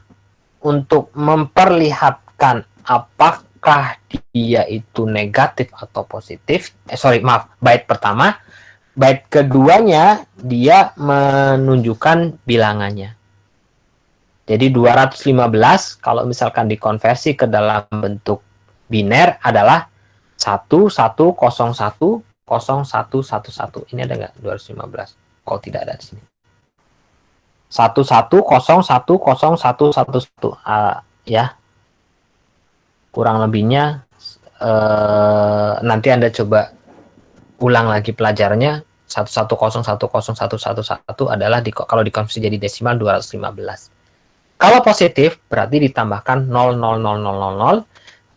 untuk memperlihatkan apakah dia itu negatif atau positif, byte pertama, byte keduanya dia menunjukkan bilangannya. Jadi 215 kalau misalkan dikonversi ke dalam bentuk biner adalah 11010111. Ini ada nggak 215? Oh, tidak ada di sini. 11010111. Ya. Kurang lebihnya nanti Anda coba ulang lagi pelajarannya. 11010111 adalah kalau dikonversi jadi desimal 215. Kalau positif berarti ditambahkan 00000.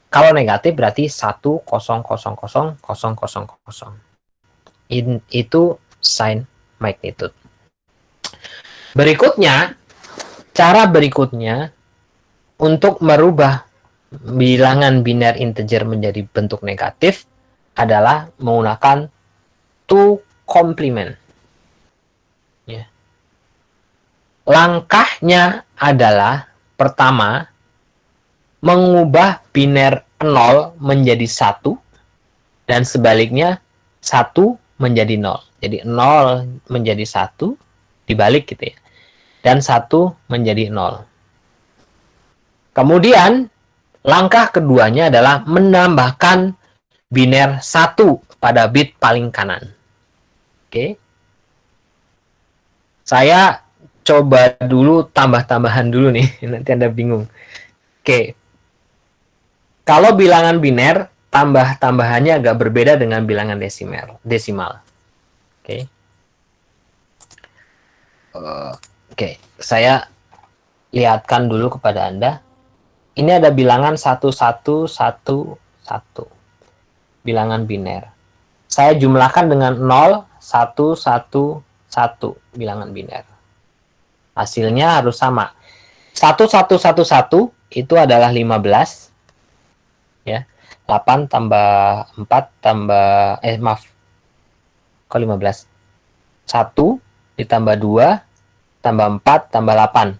Kalau negatif berarti 10000000. Itu sign magnitude. Berikutnya, cara berikutnya untuk merubah bilangan biner integer menjadi bentuk negatif adalah menggunakan to complement. Ya. Langkahnya adalah pertama mengubah biner 0 menjadi 1 dan sebaliknya 1 menjadi 0. Jadi 0 menjadi 1 dibalik gitu ya. Dan 1 menjadi 0. Kemudian langkah keduanya adalah menambahkan biner 1 pada bit paling kanan. Oke. Saya coba dulu tambah-tambahan dulu nih, nanti Anda bingung. Oke. Kalau bilangan biner, tambah-tambahannya agak berbeda dengan bilangan desimal. Oke. Oke, saya lihatkan dulu kepada Anda. Ini ada bilangan 1111, bilangan biner. Saya jumlahkan dengan 0, 1, 1, 1, bilangan biner. Hasilnya harus sama. 1111 itu adalah 15. Ya. 8 tambah 4 tambah maaf. Kok 15? 1 ditambah 2 tambah 4 tambah 8.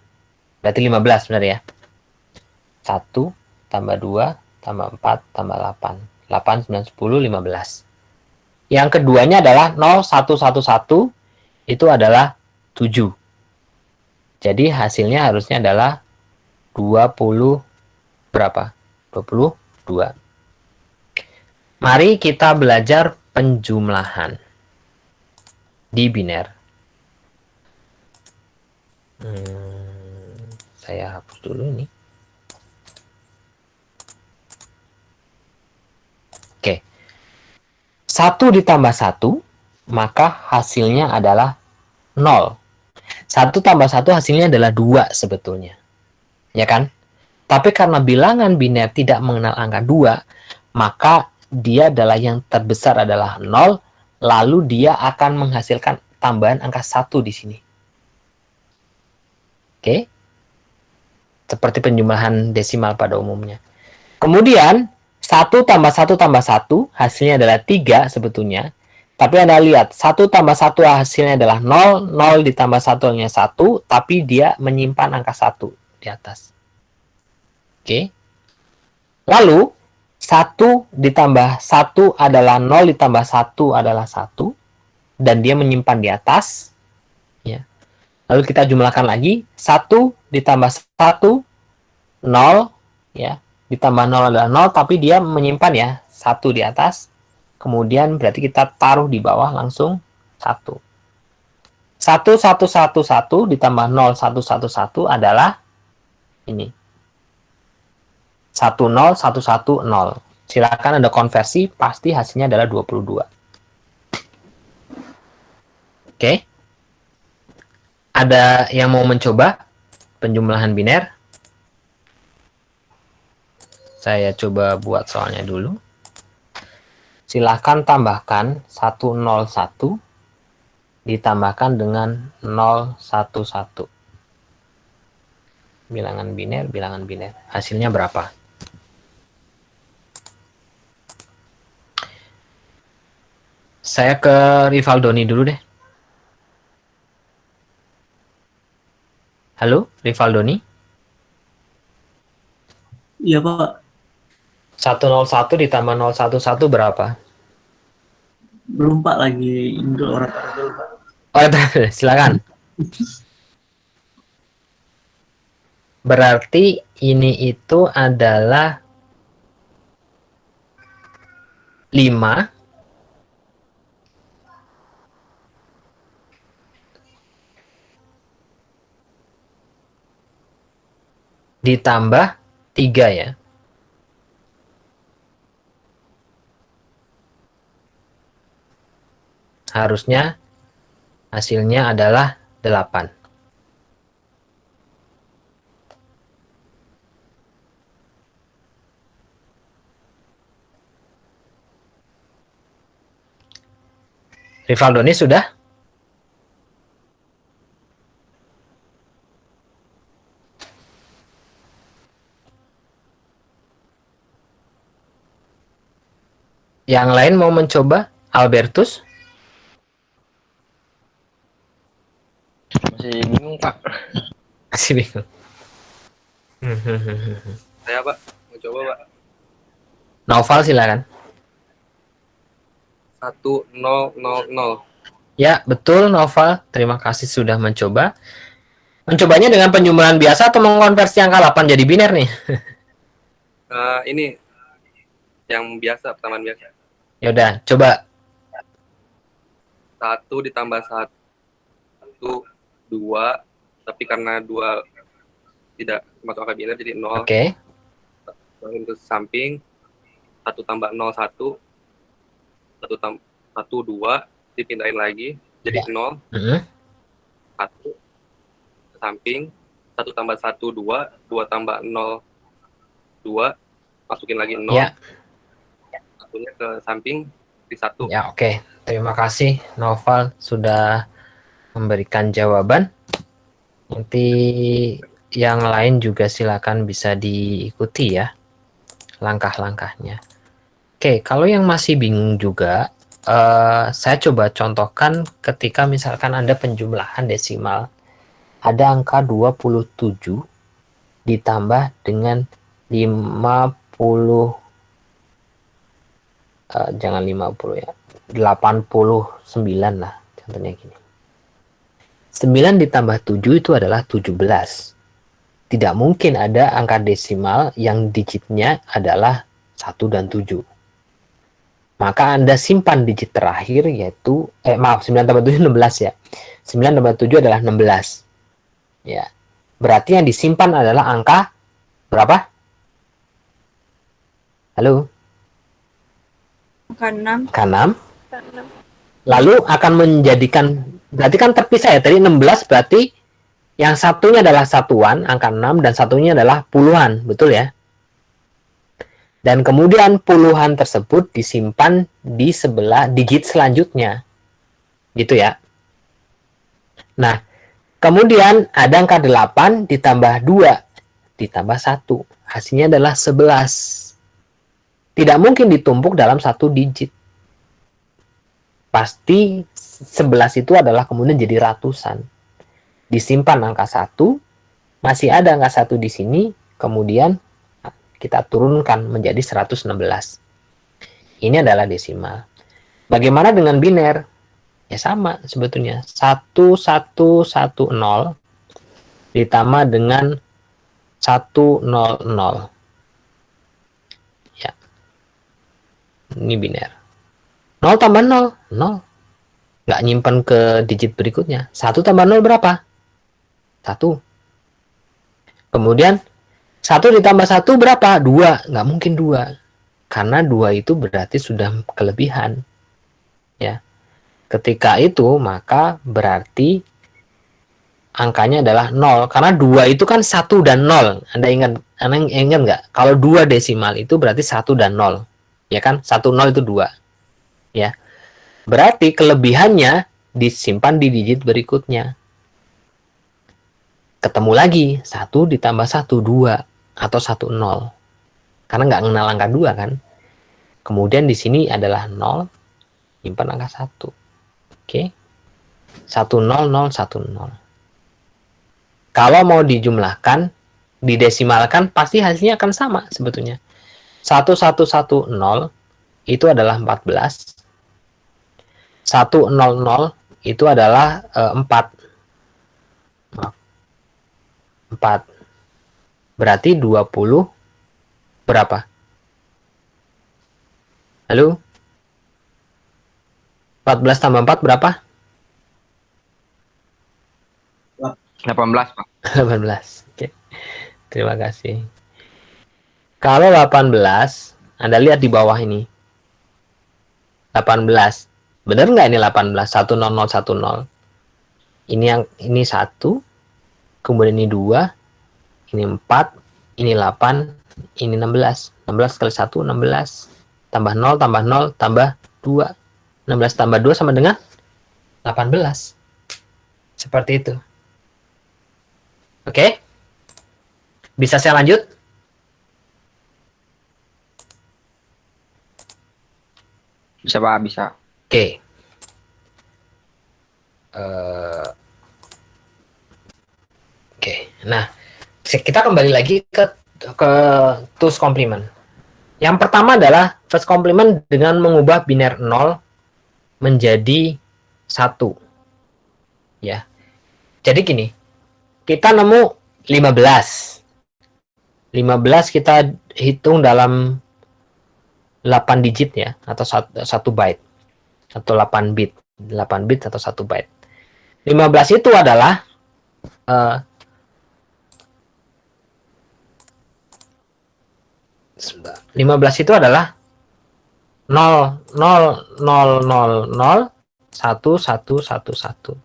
Berarti 15 benar ya. 1 tambah 2 tambah 4 tambah 8. 8, 9, 10, 15. Yang keduanya adalah 0111 itu adalah 7. Jadi hasilnya harusnya adalah 20 berapa? 22. Mari kita belajar penjumlahan di biner. Saya hapus dulu ini. Oke. 1 ditambah 1, maka hasilnya adalah 0. 1 tambah 1 hasilnya adalah 2 sebetulnya. Ya kan? Tapi karena bilangan biner tidak mengenal angka 2, maka dia adalah yang terbesar adalah 0, lalu dia akan menghasilkan tambahan angka 1 di sini. Oke? Seperti penjumlahan desimal pada umumnya. Kemudian, 1 tambah 1 tambah 1 hasilnya adalah 3 sebetulnya. Tapi Anda lihat, 1 tambah 1 hasilnya adalah 0, 0 ditambah 1 hanya 1, tapi dia menyimpan angka 1 di atas. Oke. Lalu, 1 ditambah 1 adalah 0 ditambah 1 adalah 1, dan dia menyimpan di atas. Ya. Lalu kita jumlahkan lagi, 1 ditambah 1, 0, ya. Ditambah 0 adalah 0, tapi dia menyimpan ya, 1 di atas. Kemudian berarti kita taruh di bawah langsung 1. 1111 ditambah 0111 adalah ini. 10110. Silakan Anda konversi, pasti hasilnya adalah 22. Oke. Ada yang mau mencoba penjumlahan biner? Saya coba buat soalnya dulu. Silahkan tambahkan 101 ditambahkan dengan 011. Bilangan biner. Hasilnya berapa? Saya ke Rivaldoni dulu deh. Halo, Rivaldoni? Iya, Pak. 101 ditambah 011 berapa? Belum, Pak, lagi Indo orang dulu, Pak. Oh, silakan. Berarti ini itu adalah 5 ditambah 3 ya. Harusnya hasilnya adalah 8. Rivaldoni sudah? Yang lain mau mencoba? Albertus? Masih bingung, Pak. Masih bingung. Saya, Pak. Mau coba, Pak. Novel silakan. 1000. Ya, betul Novel. Terima kasih sudah mencoba. Mencobanya dengan penjumlahan biasa atau mengkonversi angka 8 jadi biner nih? Ini yang biasa, persamaan biasa. Ya udah, coba. 1 ditambah 1, 2 tapi karena 2 tidak masuk angka biner jadi 0. Oke. Masukin ke samping, 1 tambah 0 1, 1 2, dipindahin lagi jadi 0, Mhm. 1 ke samping, 1 tambah 1 2, 2 tambah 0 2, masukin lagi 0, Ya. satunya ke samping di 1. Ya, oke. Terima kasih Noval sudah memberikan jawaban. Nanti yang lain juga silakan bisa diikuti ya langkah-langkahnya. Oke, kalau yang masih bingung juga, saya coba contohkan ketika misalkan Anda penjumlahan desimal, ada angka 27 ditambah dengan 50, jangan 50 ya, 89 lah, contohnya gini. 9 ditambah 7 itu adalah 17. Tidak mungkin ada angka desimal yang digitnya adalah 1 dan 7. Maka Anda simpan digit terakhir yaitu 9 tambah 7 16 ya. 9 tambah 7 adalah 16. Ya. Berarti yang disimpan adalah angka berapa? Halo? Angka 6. Angka 6. Lalu akan menjadikan, berarti kan terpisah ya. Tadi 16 berarti yang satunya adalah satuan, angka 6, dan satunya adalah puluhan, betul ya? Dan kemudian puluhan tersebut disimpan di sebelah digit selanjutnya. Gitu ya. Nah, kemudian ada angka 8 ditambah 2 ditambah 1. Hasilnya adalah 11. Tidak mungkin ditumpuk dalam satu digit. Pasti 11 itu adalah kemudian jadi ratusan. Disimpan angka 1, masih ada angka 1 di sini, kemudian kita turunkan menjadi 116. Ini adalah desimal. Bagaimana dengan biner? Ya sama sebetulnya. 1110 ditambah dengan 100. Ya. Ini biner. 0 tambah 0, 0. Nggak nyimpan ke digit berikutnya. 1 tambah 0 berapa? 1. Kemudian 1 ditambah 1 berapa? 2. Nggak mungkin 2. Karena 2 itu berarti sudah kelebihan. Ya. Ketika itu maka berarti angkanya adalah 0. Karena 2 itu kan 1 dan 0. Anda ingat nggak? Kalau 2 desimal itu berarti 1 dan 0. Ya kan? 1, 0 itu 2. Ya. Berarti kelebihannya disimpan di digit berikutnya. Ketemu lagi 1 ditambah 1, 2 atau 1, 0. Karena nggak mengenal angka 2 kan. Kemudian di sini adalah 0, simpan angka 1. Oke. 1, 0, 0, 1, 0. Kalau mau dijumlahkan, didesimalkan, pasti hasilnya akan sama sebetulnya. 1110 itu adalah 14. 100 itu adalah 4. 4. Berarti 20 berapa? Halo? 14 tambah 4 berapa? 18, Pak. 18. Oke. Terima kasih. Kalau 18, Anda lihat di bawah ini. 18. Benar nggak ini 18? 10010. Ini 1. Kemudian ini 2. Ini 4. Ini 8. Ini 16. 16 kali 1, 16. Tambah 0, tambah 0, tambah 2. 16 tambah 2 sama dengan 18. Seperti itu. Oke? Bisa saya lanjut? Bisa, Pak, bisa. Oke. Oke. Nah, kita kembali lagi ke tools complement. Yang pertama adalah first complement dengan mengubah biner 0 menjadi 1. Ya. Jadi gini, kita nemu 15. 15 kita hitung dalam 8 digit ya, atau 1 byte. Atau 8 bit. 8 bit atau 1 byte. 15 itu adalah 15 itu adalah 0, 0, 0, 0, 0, 1, 1, 1, 1.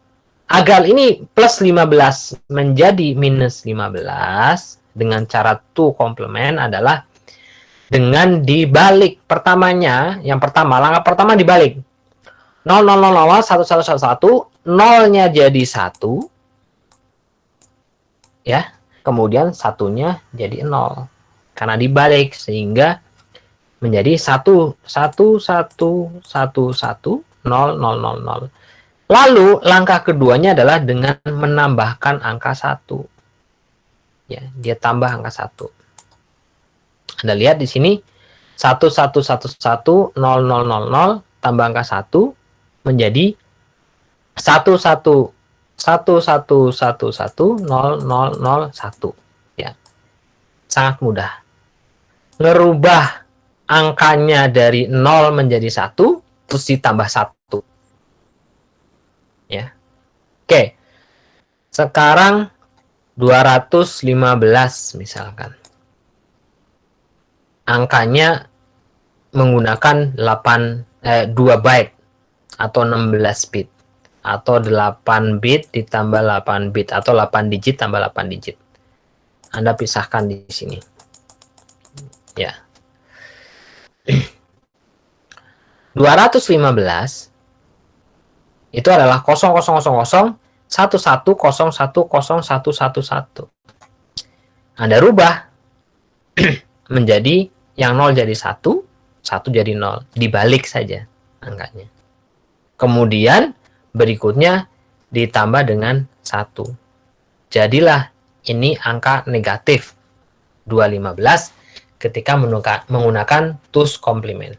Agar ini plus 15 menjadi minus 15 dengan cara to complement adalah dengan dibalik pertamanya. Yang pertama, langkah pertama dibalik. 0, 0, 0, 0, 1, 1, 1, 1, 0-nya jadi 1. Ya, kemudian satunya jadi 0. Karena dibalik, sehingga menjadi 1, 1, 1, 1, 1, 0, 0, 0, 0. Lalu langkah keduanya adalah dengan menambahkan angka 1. Ya, dia tambah angka 1. Anda lihat di sini 1, 1, 1, 1, 0, 0, 0, 0 tambah angka 1 menjadi 1, 1, 1, 1, 1, 1, 0, 0, 0, 1. Ya. Sangat mudah. Ngerubah angkanya dari 0 menjadi 1 terus ditambah 1. Ya. Oke. Sekarang 215 misalkan. Angkanya menggunakan 2 byte atau 16 bit atau 8 bit ditambah 8 bit atau 8 digit tambah 8 digit. Anda pisahkan di sini. Ya. 215 itu adalah 0000 1100101111. Anda rubah menjadi yang 0 jadi 1, 1 jadi 0, dibalik saja angkanya. Kemudian berikutnya ditambah dengan 1. Jadilah ini angka negatif 215 ketika menggunakan two's complement.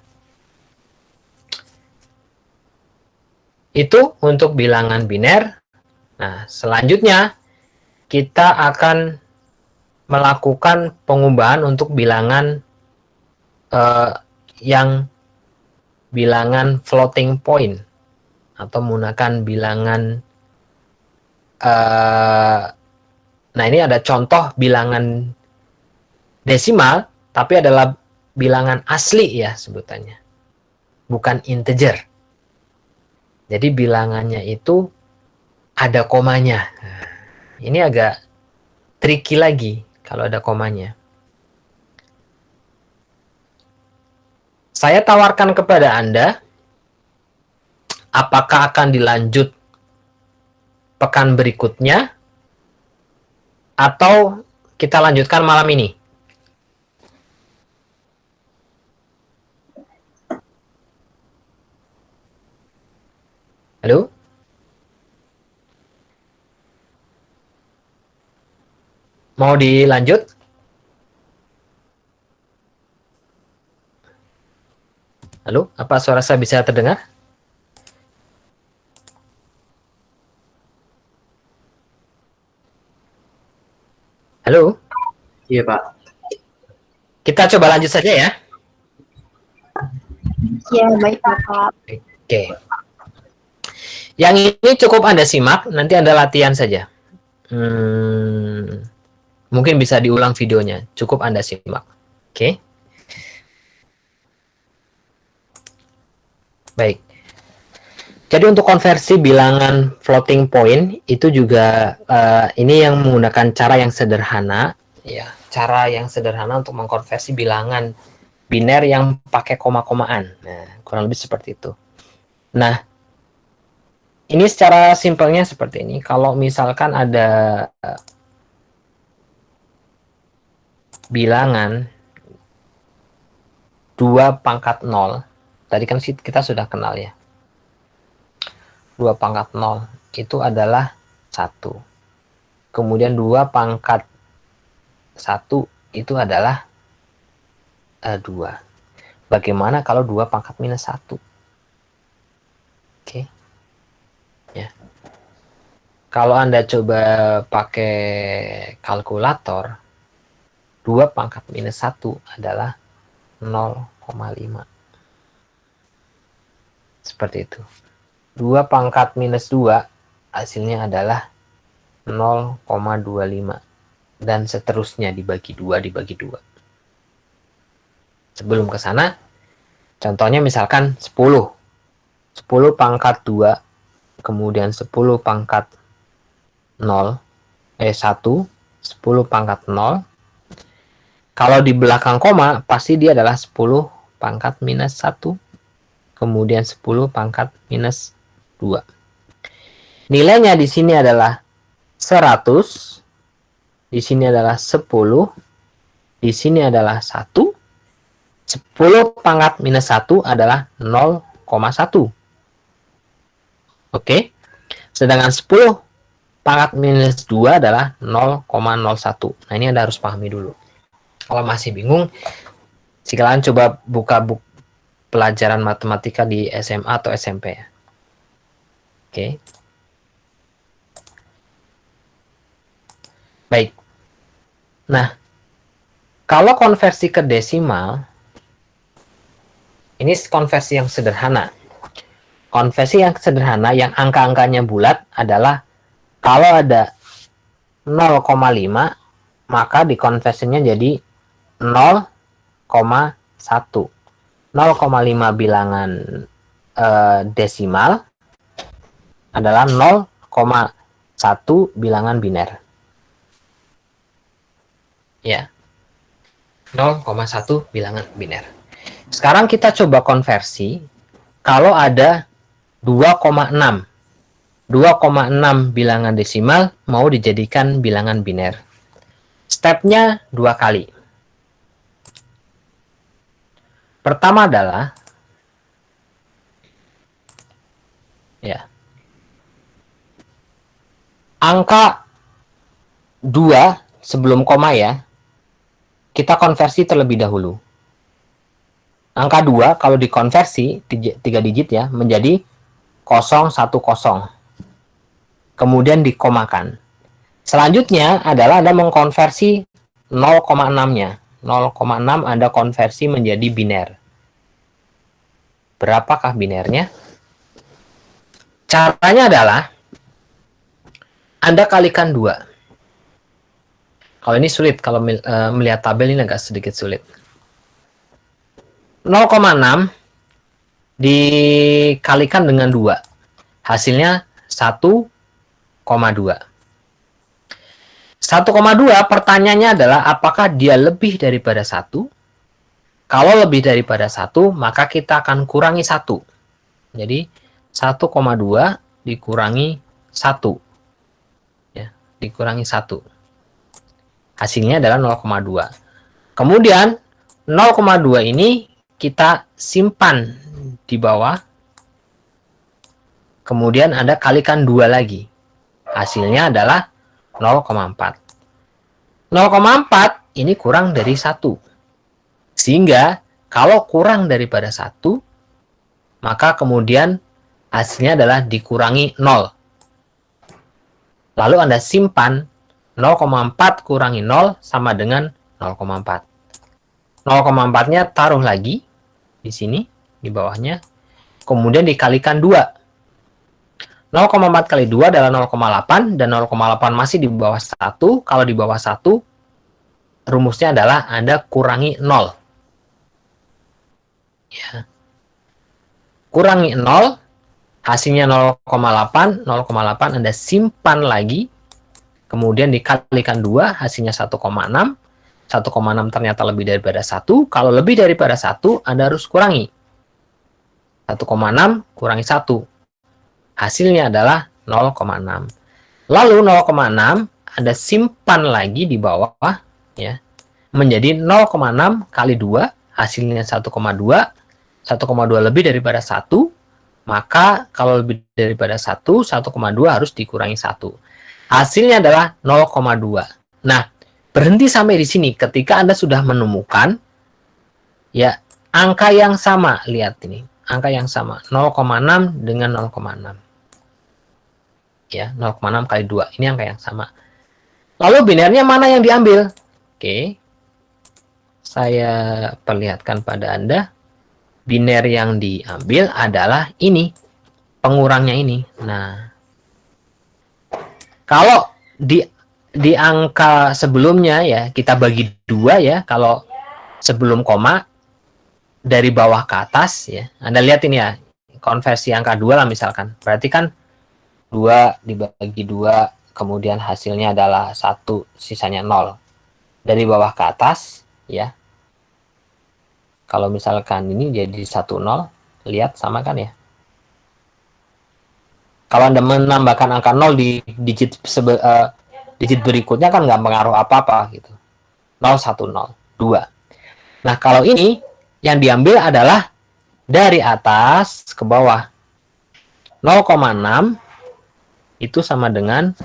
Itu untuk bilangan biner. Nah, selanjutnya kita akan melakukan pengubahan untuk bilangan yang bilangan floating point atau menggunakan bilangan nah ini ada contoh bilangan desimal tapi adalah bilangan asli ya sebutannya, bukan integer. Jadi bilangannya itu ada komanya. Nah, ini agak tricky lagi kalau ada komanya. Saya tawarkan kepada Anda, apakah akan dilanjut pekan berikutnya atau kita lanjutkan malam ini? Halo? Mau dilanjut? Halo, apa suara saya bisa terdengar? Halo? Iya, Pak. Kita coba lanjut saja ya. Ya, baik Bapak. Oke. Yang ini cukup Anda simak, nanti Anda latihan saja. Mungkin bisa diulang videonya, cukup Anda simak. Oke. Baik. Jadi untuk konversi bilangan floating point itu juga ini yang menggunakan cara yang sederhana, ya, cara yang sederhana untuk mengkonversi bilangan biner yang pakai koma-komaan. Nah, kurang lebih seperti itu. Nah, ini secara simpelnya seperti ini. Kalau misalkan ada bilangan 2 pangkat 0, tadi kan kita sudah kenal ya. 2 pangkat 0 itu adalah 1. Kemudian 2 pangkat 1 itu adalah 2. Bagaimana kalau 2 pangkat minus 1? Oke. Ya. Kalau Anda coba pakai kalkulator, 2 pangkat minus 1 adalah 0,5. Seperti itu. 2 pangkat minus 2 hasilnya adalah 0,25 dan seterusnya dibagi 2 dibagi 2. Sebelum ke sana, contohnya misalkan 10 pangkat 2 kemudian 10 pangkat 1 10 pangkat 0. Kalau di belakang koma pasti dia adalah 10 pangkat minus 1 kemudian 10 pangkat minus 2. Nilainya di sini adalah 100, di sini adalah 10, di sini adalah 1. 10 pangkat minus 1 adalah 0,1. Oke. Sedangkan 10 pangkat minus 2 adalah 0,01. Nah, ini Anda harus pahami dulu. Kalau masih bingung, silakan coba buka buku pelajaran matematika di SMA atau SMP. Oke. Baik. Nah, kalau konversi ke desimal, ini konversi yang sederhana. Konversi yang sederhana yang angka-angkanya bulat adalah kalau ada 0,5 maka dikonversinya jadi 0,1. 0,5 bilangan desimal adalah 0,1 bilangan biner. Ya. 0,1 bilangan biner. Sekarang kita coba konversi kalau ada 2,6. 2,6 bilangan desimal mau dijadikan bilangan biner. Stepnya 2 kali. Pertama adalah ya. Angka 2 sebelum koma ya. Kita konversi terlebih dahulu. Angka 2 kalau dikonversi 3 digit ya menjadi 010. Kemudian dikomakan. Selanjutnya adalah Anda mengkonversi 0,6-nya. 0,6 Anda konversi menjadi biner. Berapakah binernya? Caranya adalah Anda kalikan 2. Kalau ini sulit, kalau melihat tabel ini agak sedikit sulit. 0,6 dikalikan dengan 2. Hasilnya 1,2. 1,2 pertanyaannya adalah apakah dia lebih daripada 1? Kalau lebih daripada 1, maka kita akan kurangi 1. Jadi 1,2 dikurangi 1. Ya, dikurangi 1. Hasilnya adalah 0,2. Kemudian 0,2 ini kita simpan di bawah. Kemudian Anda kalikan 2 lagi. Hasilnya adalah 0,4. 0,4 ini kurang dari 1. Sehingga kalau kurang daripada 1, maka kemudian hasilnya adalah dikurangi 0. Lalu Anda simpan 0,4 kurangi 0 sama dengan 0,4. 0,4-nya taruh lagi di sini, di bawahnya. Kemudian dikalikan 2. 0,4 kali 2 adalah 0,8 dan 0,8 masih di bawah 1. Kalau di bawah 1, rumusnya adalah Anda kurangi 0. Ya. Kurangi 0, hasilnya 0,8. 0,8 Anda simpan lagi. Kemudian dikalikan 2, hasilnya 1,6. 1,6 ternyata lebih daripada 1. Kalau lebih daripada 1, Anda harus kurangi. 1,6 kurangi 1. Hasilnya adalah 0,6. Lalu 0,6 Anda simpan lagi di bawah ya. Menjadi 0,6 kali 2, hasilnya 1,2. 1,2 lebih daripada 1, maka kalau lebih daripada 1, 1,2 harus dikurangi 1. Hasilnya adalah 0,2. Nah, berhenti sampai di sini ketika Anda sudah menemukan ya angka yang sama. Lihat ini, angka yang sama, 0,6 dengan 0,6. Ya, 0,6 kali 2. Ini angka yang sama. Lalu binernya mana yang diambil? Oke. Saya perlihatkan pada Anda. Biner yang diambil adalah ini. Pengurangnya ini. Nah, kalau di angka sebelumnya ya, kita bagi 2 ya, kalau sebelum koma dari bawah ke atas ya. Anda lihat ini ya, konversi angka 2 lah misalkan. Berarti kan 2 dibagi 2, kemudian hasilnya adalah 1, sisanya 0. Dari bawah ke atas ya. Kalau misalkan ini jadi 1, 0, lihat sama kan ya. Kalau Anda menambahkan angka 0 di digit digit berikutnya kan nggak mengaruh apa-apa gitu. 0, 1, 0, 2. Nah, kalau ini yang diambil adalah dari atas ke bawah. 0,6 itu sama dengan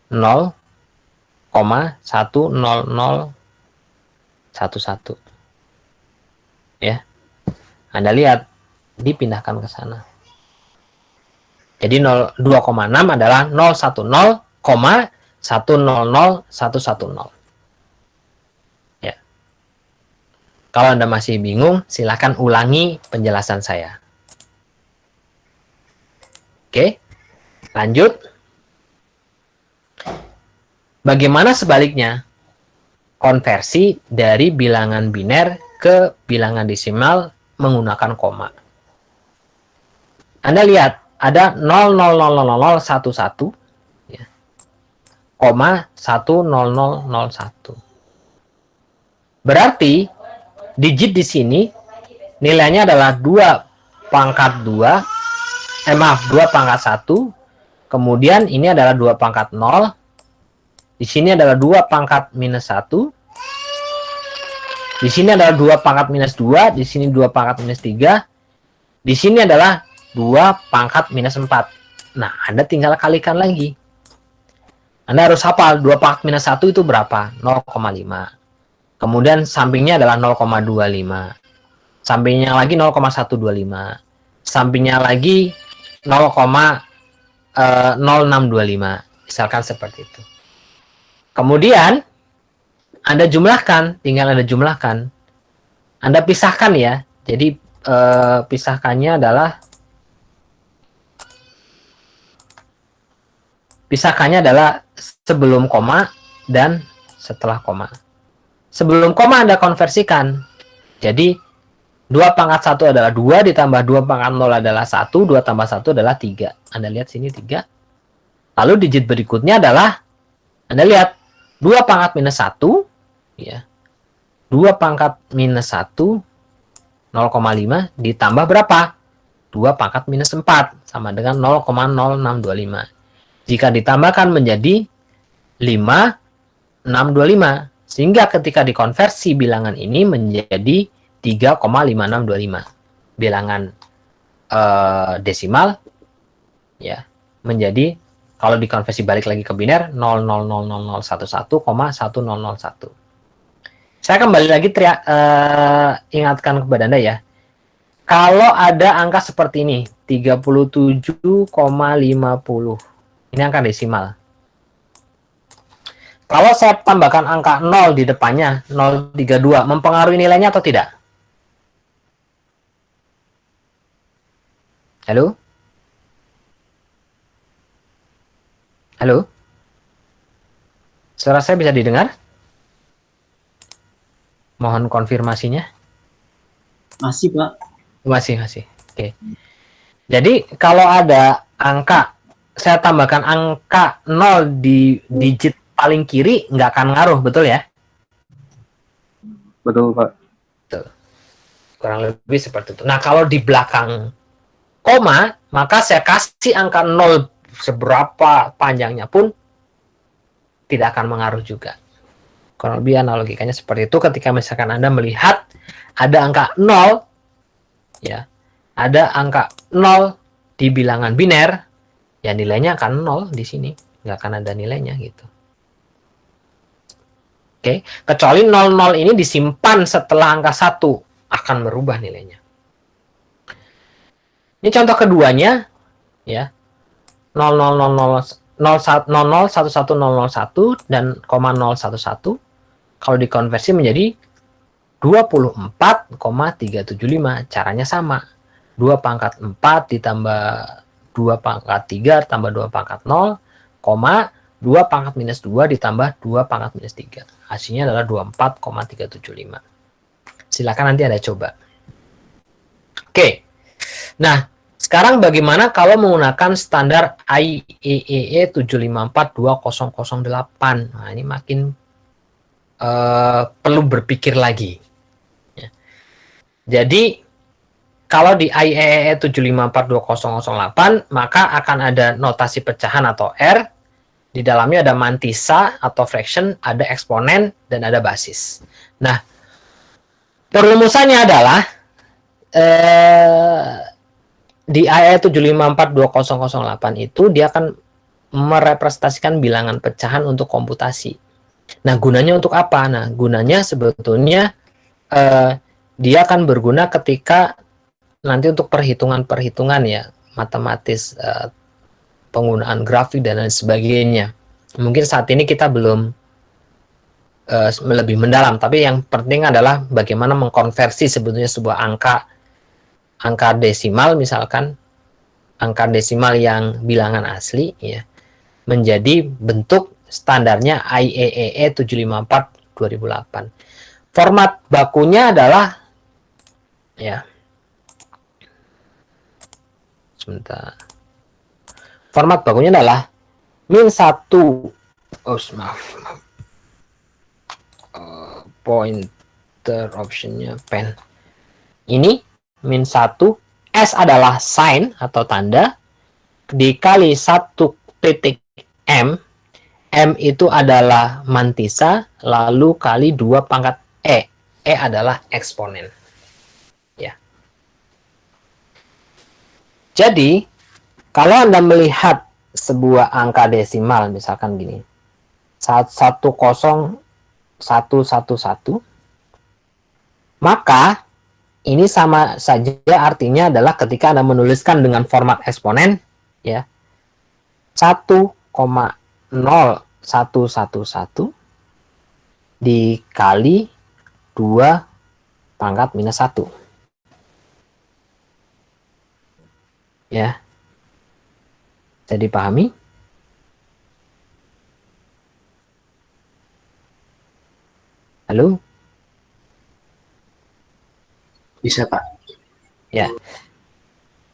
0,10011. Ya. Anda lihat dipindahkan ke sana. Jadi 2,6 adalah 010,100,110. Ya. Kalau Anda masih bingung, silakan ulangi penjelasan saya. Oke, lanjut. Bagaimana sebaliknya? Konversi dari bilangan biner ke bilangan desimal menggunakan koma. Anda lihat, ada 0,00011 ya, koma 10001. Berarti digit di sini nilainya adalah 2 pangkat 2, 2 pangkat 1, kemudian ini adalah 2 pangkat 0, di sini adalah 2 pangkat minus 1, di sini adalah 2 pangkat minus 2, di sini 2 pangkat minus 3, di sini adalah 2 pangkat minus 4. Nah, Anda tinggal kalikan lagi. Anda harus hafal 2 pangkat minus 1 itu berapa? 0,5. Kemudian sampingnya adalah 0,25. Sampingnya lagi 0,125. Sampingnya lagi 0,0625. Misalkan seperti itu. Kemudian Anda jumlahkan, tinggal Anda jumlahkan. Anda pisahkan ya. Jadi pisahkannya adalah sebelum koma dan setelah koma. Sebelum koma Anda konversikan. Jadi 2 pangkat 1 adalah 2, ditambah 2 pangkat 0 adalah 1, 2 tambah 1 adalah 3. Anda lihat sini 3. Lalu digit berikutnya adalah, Anda lihat, 2 pangkat minus 1, ya. 2 pangkat minus 1, 0,5, ditambah berapa? 2 pangkat minus 4, sama dengan 0,0625. Jika ditambahkan menjadi 5,625. Sehingga ketika dikonversi bilangan ini menjadi 3,5625. Bilangan desimal ya menjadi, kalau dikonversi balik lagi ke biner, 0,00011,1001. Saya kembali lagi ingatkan kepada Anda ya. Kalau ada angka seperti ini, 37,50. Ini angka desimal. Kalau saya tambahkan angka 0 di depannya, 032, mempengaruhi nilainya atau tidak? Halo? Halo? Suara saya bisa didengar? Mohon konfirmasinya. Masih, Pak. Masih. Oke. Jadi kalau ada angka, saya tambahkan angka 0 di digit paling kiri, nggak akan ngaruh, betul ya? Betul, Pak. Betul. Kurang lebih seperti itu. Nah, kalau di belakang koma, maka saya kasih angka 0 seberapa panjangnya pun tidak akan mengaruh juga. Kurang lebih analogikannya seperti itu ketika misalkan Anda melihat ada angka 0, ya, ada angka 0 di bilangan biner, ya nilainya akan 0 di sini. Nggak akan ada nilainya gitu. Oke, kecuali 00 ini disimpan setelah angka 1, akan berubah nilainya. Ini contoh keduanya, ya, 00110001 dan 0,011, kalau dikonversi menjadi 24,375. Caranya sama. 2 pangkat 4 ditambah 2 pangkat 3 tambah 2 pangkat 0, 2 pangkat minus 2 ditambah 2 pangkat minus 3. Hasilnya adalah 24,375. Silakan nanti Anda coba. Oke. Nah, sekarang bagaimana kalau menggunakan standar IEEE 754-2008? Nah, ini makin perlu berpikir lagi. Ya. Jadi, kalau di IEEE 754-2008, maka akan ada notasi pecahan atau R. Di dalamnya ada mantisa atau fraction, ada eksponen, dan ada basis. Nah, perumusannya adalah di IEEE 754-2008 itu dia akan merepresentasikan bilangan pecahan untuk komputasi. Nah, gunanya untuk apa? Nah, gunanya sebetulnya dia akan berguna ketika nanti untuk perhitungan-perhitungan ya, matematis, penggunaan grafik dan lain sebagainya. Mungkin saat ini kita belum lebih mendalam, tapi yang penting adalah bagaimana mengkonversi sebetulnya sebuah angka desimal, misalkan angka desimal yang bilangan asli ya, menjadi bentuk standarnya IEEE 754-2008. Format bakunya adalah ya, sebentar. Format bakunya adalah -1. Oh, maaf. Pointer optionnya pen. Ini -1, S adalah sign atau tanda, dikali 1 titik M. M itu adalah mantisa, lalu kali 2 pangkat E. E adalah eksponen. Ya. Jadi, kalau Anda melihat sebuah angka desimal, misalkan gini, 10111, maka ini sama saja artinya adalah ketika Anda menuliskan dengan format eksponen, ya, 1,0111 dikali 2 pangkat minus 1. Ya. Bisa dipahami? Halo? Bisa, Pak. Ya.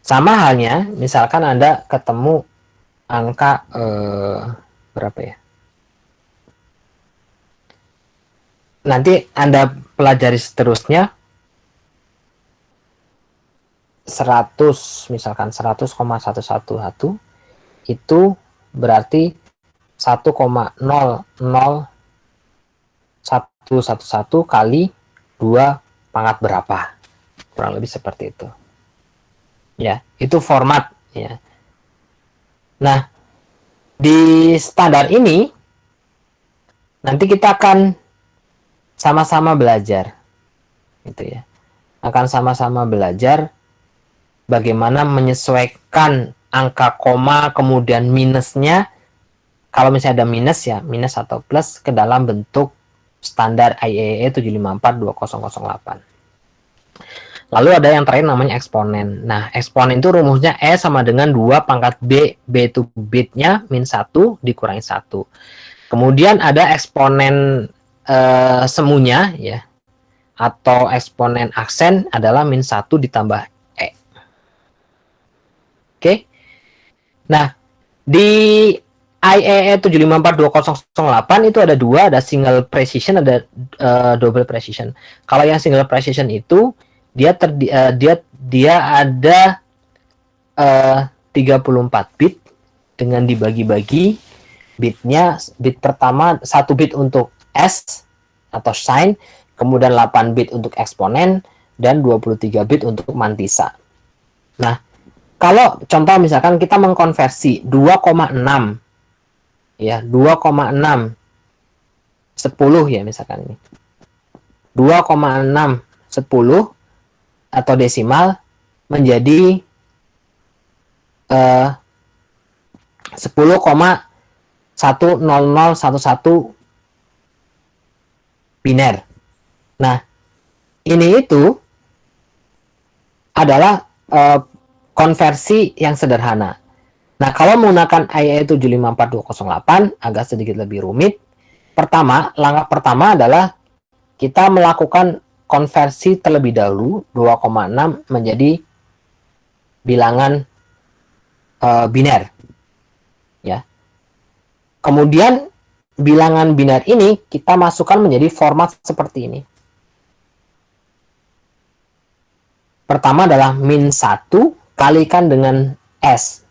Sama halnya, misalkan Anda ketemu angka berapa ya? Nanti Anda pelajari seterusnya 100, misalkan 100,111 itu berarti 1,00111 kali 2 pangkat berapa, kurang lebih seperti itu ya, itu format ya. Nah, di standar ini nanti kita akan sama-sama belajar gitu ya, akan sama-sama belajar bagaimana menyesuaikan angka koma kemudian minusnya, kalau misalnya ada minus ya, minus atau plus ke dalam bentuk standar IEEE 754-2008. Lalu ada yang terakhir namanya eksponen. Nah, eksponen itu rumusnya E sama dengan 2 pangkat B, B itu bitnya -1 dikurangi 1. Kemudian ada eksponen semunya ya, atau eksponen aksen adalah -1 ditambah E. Oke. Nah, di IEEE 754-2008 itu ada dua, ada single precision, ada double precision. Kalau yang single precision itu dia ada 34 bit dengan dibagi-bagi bitnya, bit pertama 1 bit untuk S atau sign, kemudian 8 bit untuk eksponen dan 23 bit untuk mantisa. Nah, kalau contoh misalkan kita mengkonversi 2,6 ya, 2,6 10 ya misalkan ini. 2,6 10 atau desimal menjadi 10,10011 biner. Nah, ini itu adalah konversi yang sederhana. Nah, kalau menggunakan IE 75428 agak sedikit lebih rumit. Pertama, langkah pertama adalah kita melakukan konversi terlebih dahulu 2,6 menjadi bilangan biner. Ya. Kemudian bilangan biner ini kita masukkan menjadi format seperti ini. Pertama adalah min 1 kalikan dengan S.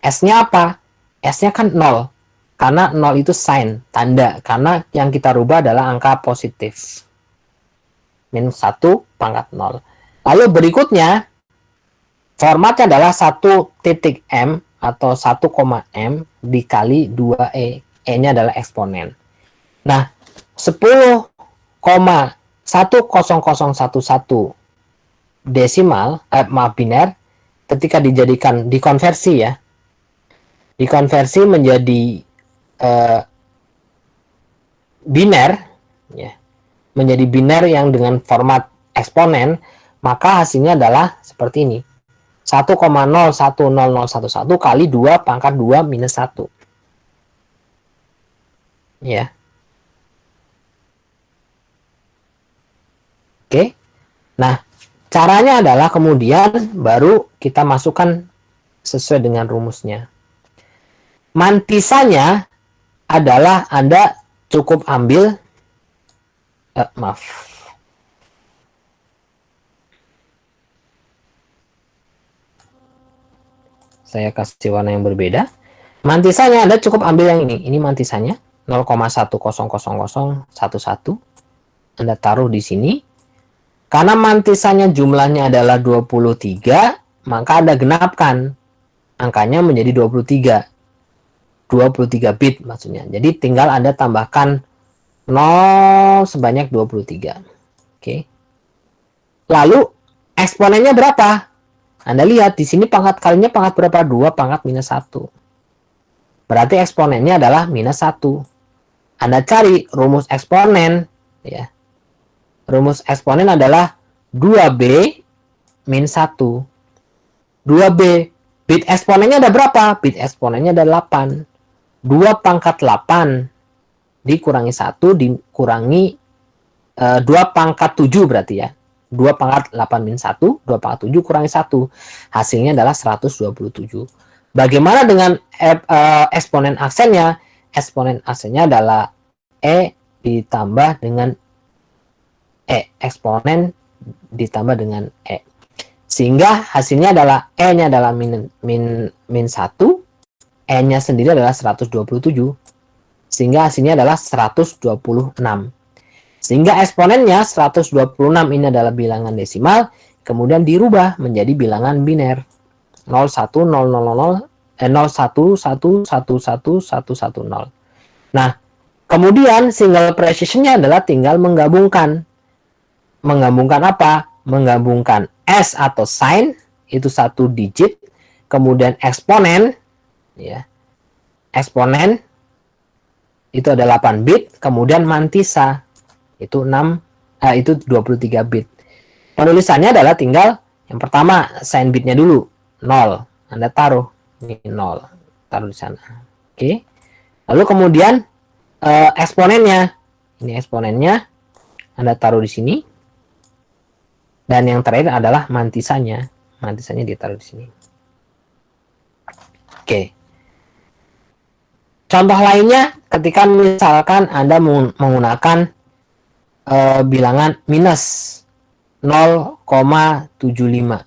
S-nya apa? S-nya kan 0. Karena 0 itu sign, tanda. Karena yang kita rubah adalah angka positif. Min 1 pangkat 0. Lalu berikutnya, formatnya adalah 1.m atau 1,m dikali 2e. E-nya adalah eksponen. Nah, 10,10011 desimal, biner, ketika dikonversi ya, dikonversi menjadi biner, ya, menjadi biner yang dengan format eksponen, maka hasilnya adalah seperti ini. 1,010011 kali 2 pangkat 2 minus 1. Ya. Oke. Nah, caranya adalah kemudian baru kita masukkan sesuai dengan rumusnya. Mantisanya adalah Anda cukup ambil saya kasih warna yang berbeda. Mantisanya Anda cukup ambil yang ini. Ini mantisanya 0,1000011. Anda taruh di sini. Karena mantisannya jumlahnya adalah 23, maka Anda genapkan angkanya menjadi 23 bit maksudnya. Jadi tinggal Anda tambahkan 0 sebanyak 23. Oke. Lalu eksponennya berapa? Anda lihat di sini pangkat kalinya pangkat berapa? 2 pangkat minus 1. Berarti eksponennya adalah minus 1. Anda cari rumus eksponen, ya. Rumus eksponen adalah 2b min 1. 2b, bit eksponennya ada berapa? Bit eksponennya ada 8. 2 pangkat 8 dikurangi 1 dikurangi 2 pangkat 7 berarti ya. 2 pangkat 8 min 1, 2 pangkat 7 kurangi 1. Hasilnya adalah 127. Bagaimana dengan eksponen aksennya? Eksponen aksennya adalah E ditambah dengan E. Eksponen ditambah dengan E. Sehingga hasilnya adalah E-nya adalah min 1. E-nya sendiri adalah 127. Sehingga hasilnya adalah 126. Sehingga eksponennya 126 ini adalah bilangan desimal, kemudian dirubah menjadi bilangan biner. 01111110. Nah, kemudian single precision-nya adalah tinggal menggabungkan. Menggabungkan apa? Menggabungkan S atau sign, itu 1 digit, kemudian eksponen, ya. Eksponen itu ada 8 bit, kemudian mantisa itu 23 bit. Penulisannya adalah tinggal yang pertama sign bitnya dulu 0. Anda taruh ini 0, taruh di sana. Oke. Lalu kemudian eksponennya. Ini eksponennya Anda taruh di sini. Dan yang terakhir adalah mantisanya. Mantisanya ditaruh di sini. Oke. Contoh lainnya ketika misalkan Anda menggunakan bilangan minus 0,75.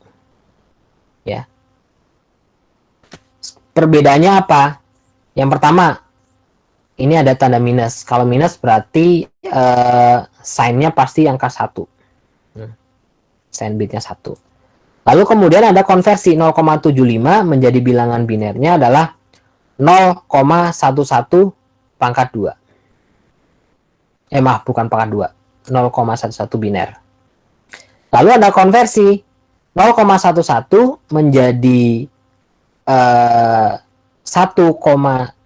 Ya. Perbedaannya apa? Yang pertama, ini ada tanda minus. Kalau minus berarti sign-nya pasti angka 1. Sign bitnya 1. Lalu kemudian ada konversi 0,75 menjadi bilangan binernya adalah 0,11 pangkat 2. Maaf, bukan pangkat 2. 0,11 biner. Lalu ada konversi 0,11 menjadi 1,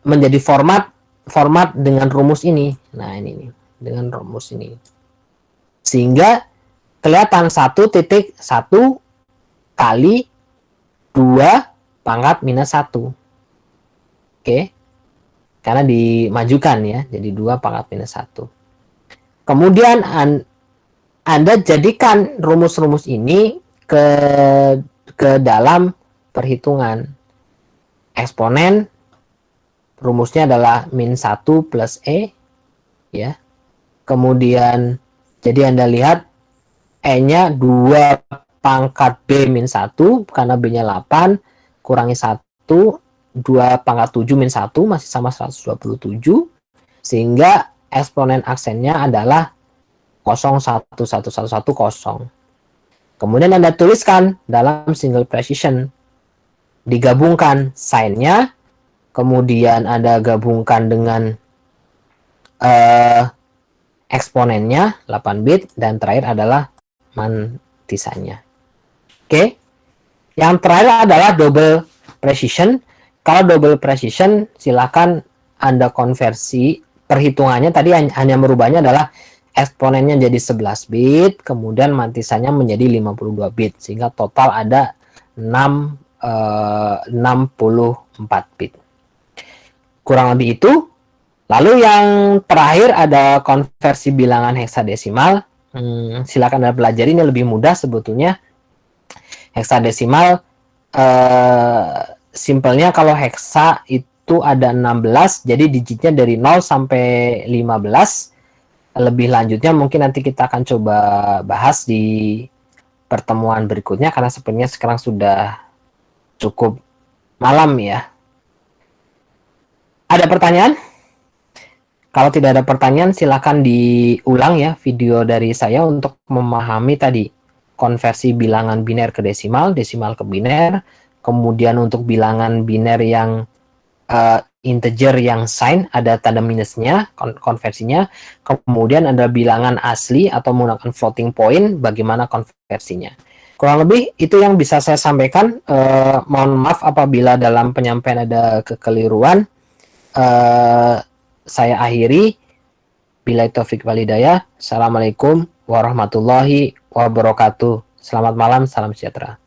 menjadi format dengan rumus ini. Nah, ini dengan rumus ini. Sehingga kelihatan 1.1 kali 2 pangkat minus 1. Oke. Karena dimajukan ya, jadi 2 pangkat minus 1. Kemudian Anda jadikan rumus-rumus ini ke dalam perhitungan. Eksponen rumusnya adalah min 1 plus E ya. Kemudian jadi Anda lihat E-nya 2 pangkat B min 1 karena B-nya 8 kurangi 1 2 pangkat 7 min 1 masih sama 127 sehingga eksponen aksennya adalah 0,11110. Kemudian Anda tuliskan dalam single precision, digabungkan sign-nya, kemudian Anda gabungkan dengan eksponennya 8 bit, dan terakhir adalah mantisannya. Oke. Yang terakhir adalah double precision. Kalau double precision, silakan Anda konversi perhitungannya. Tadi hanya merubahnya adalah eksponennya jadi 11 bit, kemudian mantisannya menjadi 52 bit, sehingga total ada 64 bit. Kurang lebih itu. Lalu yang terakhir ada konversi bilangan heksadesimal. Silakan Anda pelajari, ini lebih mudah sebetulnya. Heksadesimal simpelnya kalau heksa itu ada 16, jadi digitnya dari 0 sampai 15. Lebih lanjutnya mungkin nanti kita akan coba bahas di pertemuan berikutnya, karena sebenarnya sekarang sudah cukup malam ya. Ada pertanyaan? Kalau tidak ada pertanyaan, silakan diulang ya video dari saya untuk memahami tadi konversi bilangan biner ke desimal, desimal ke biner, kemudian untuk bilangan biner yang integer yang sign ada tanda minusnya, konversinya, kemudian ada bilangan asli atau menggunakan floating point, bagaimana konversinya. Kurang lebih itu yang bisa saya sampaikan. Mohon maaf apabila dalam penyampaian ada kekeliruan. Saya akhiri. Billahi taufik wal hidayah. Assalamualaikum warahmatullahi wabarakatuh. Selamat malam, salam sejahtera.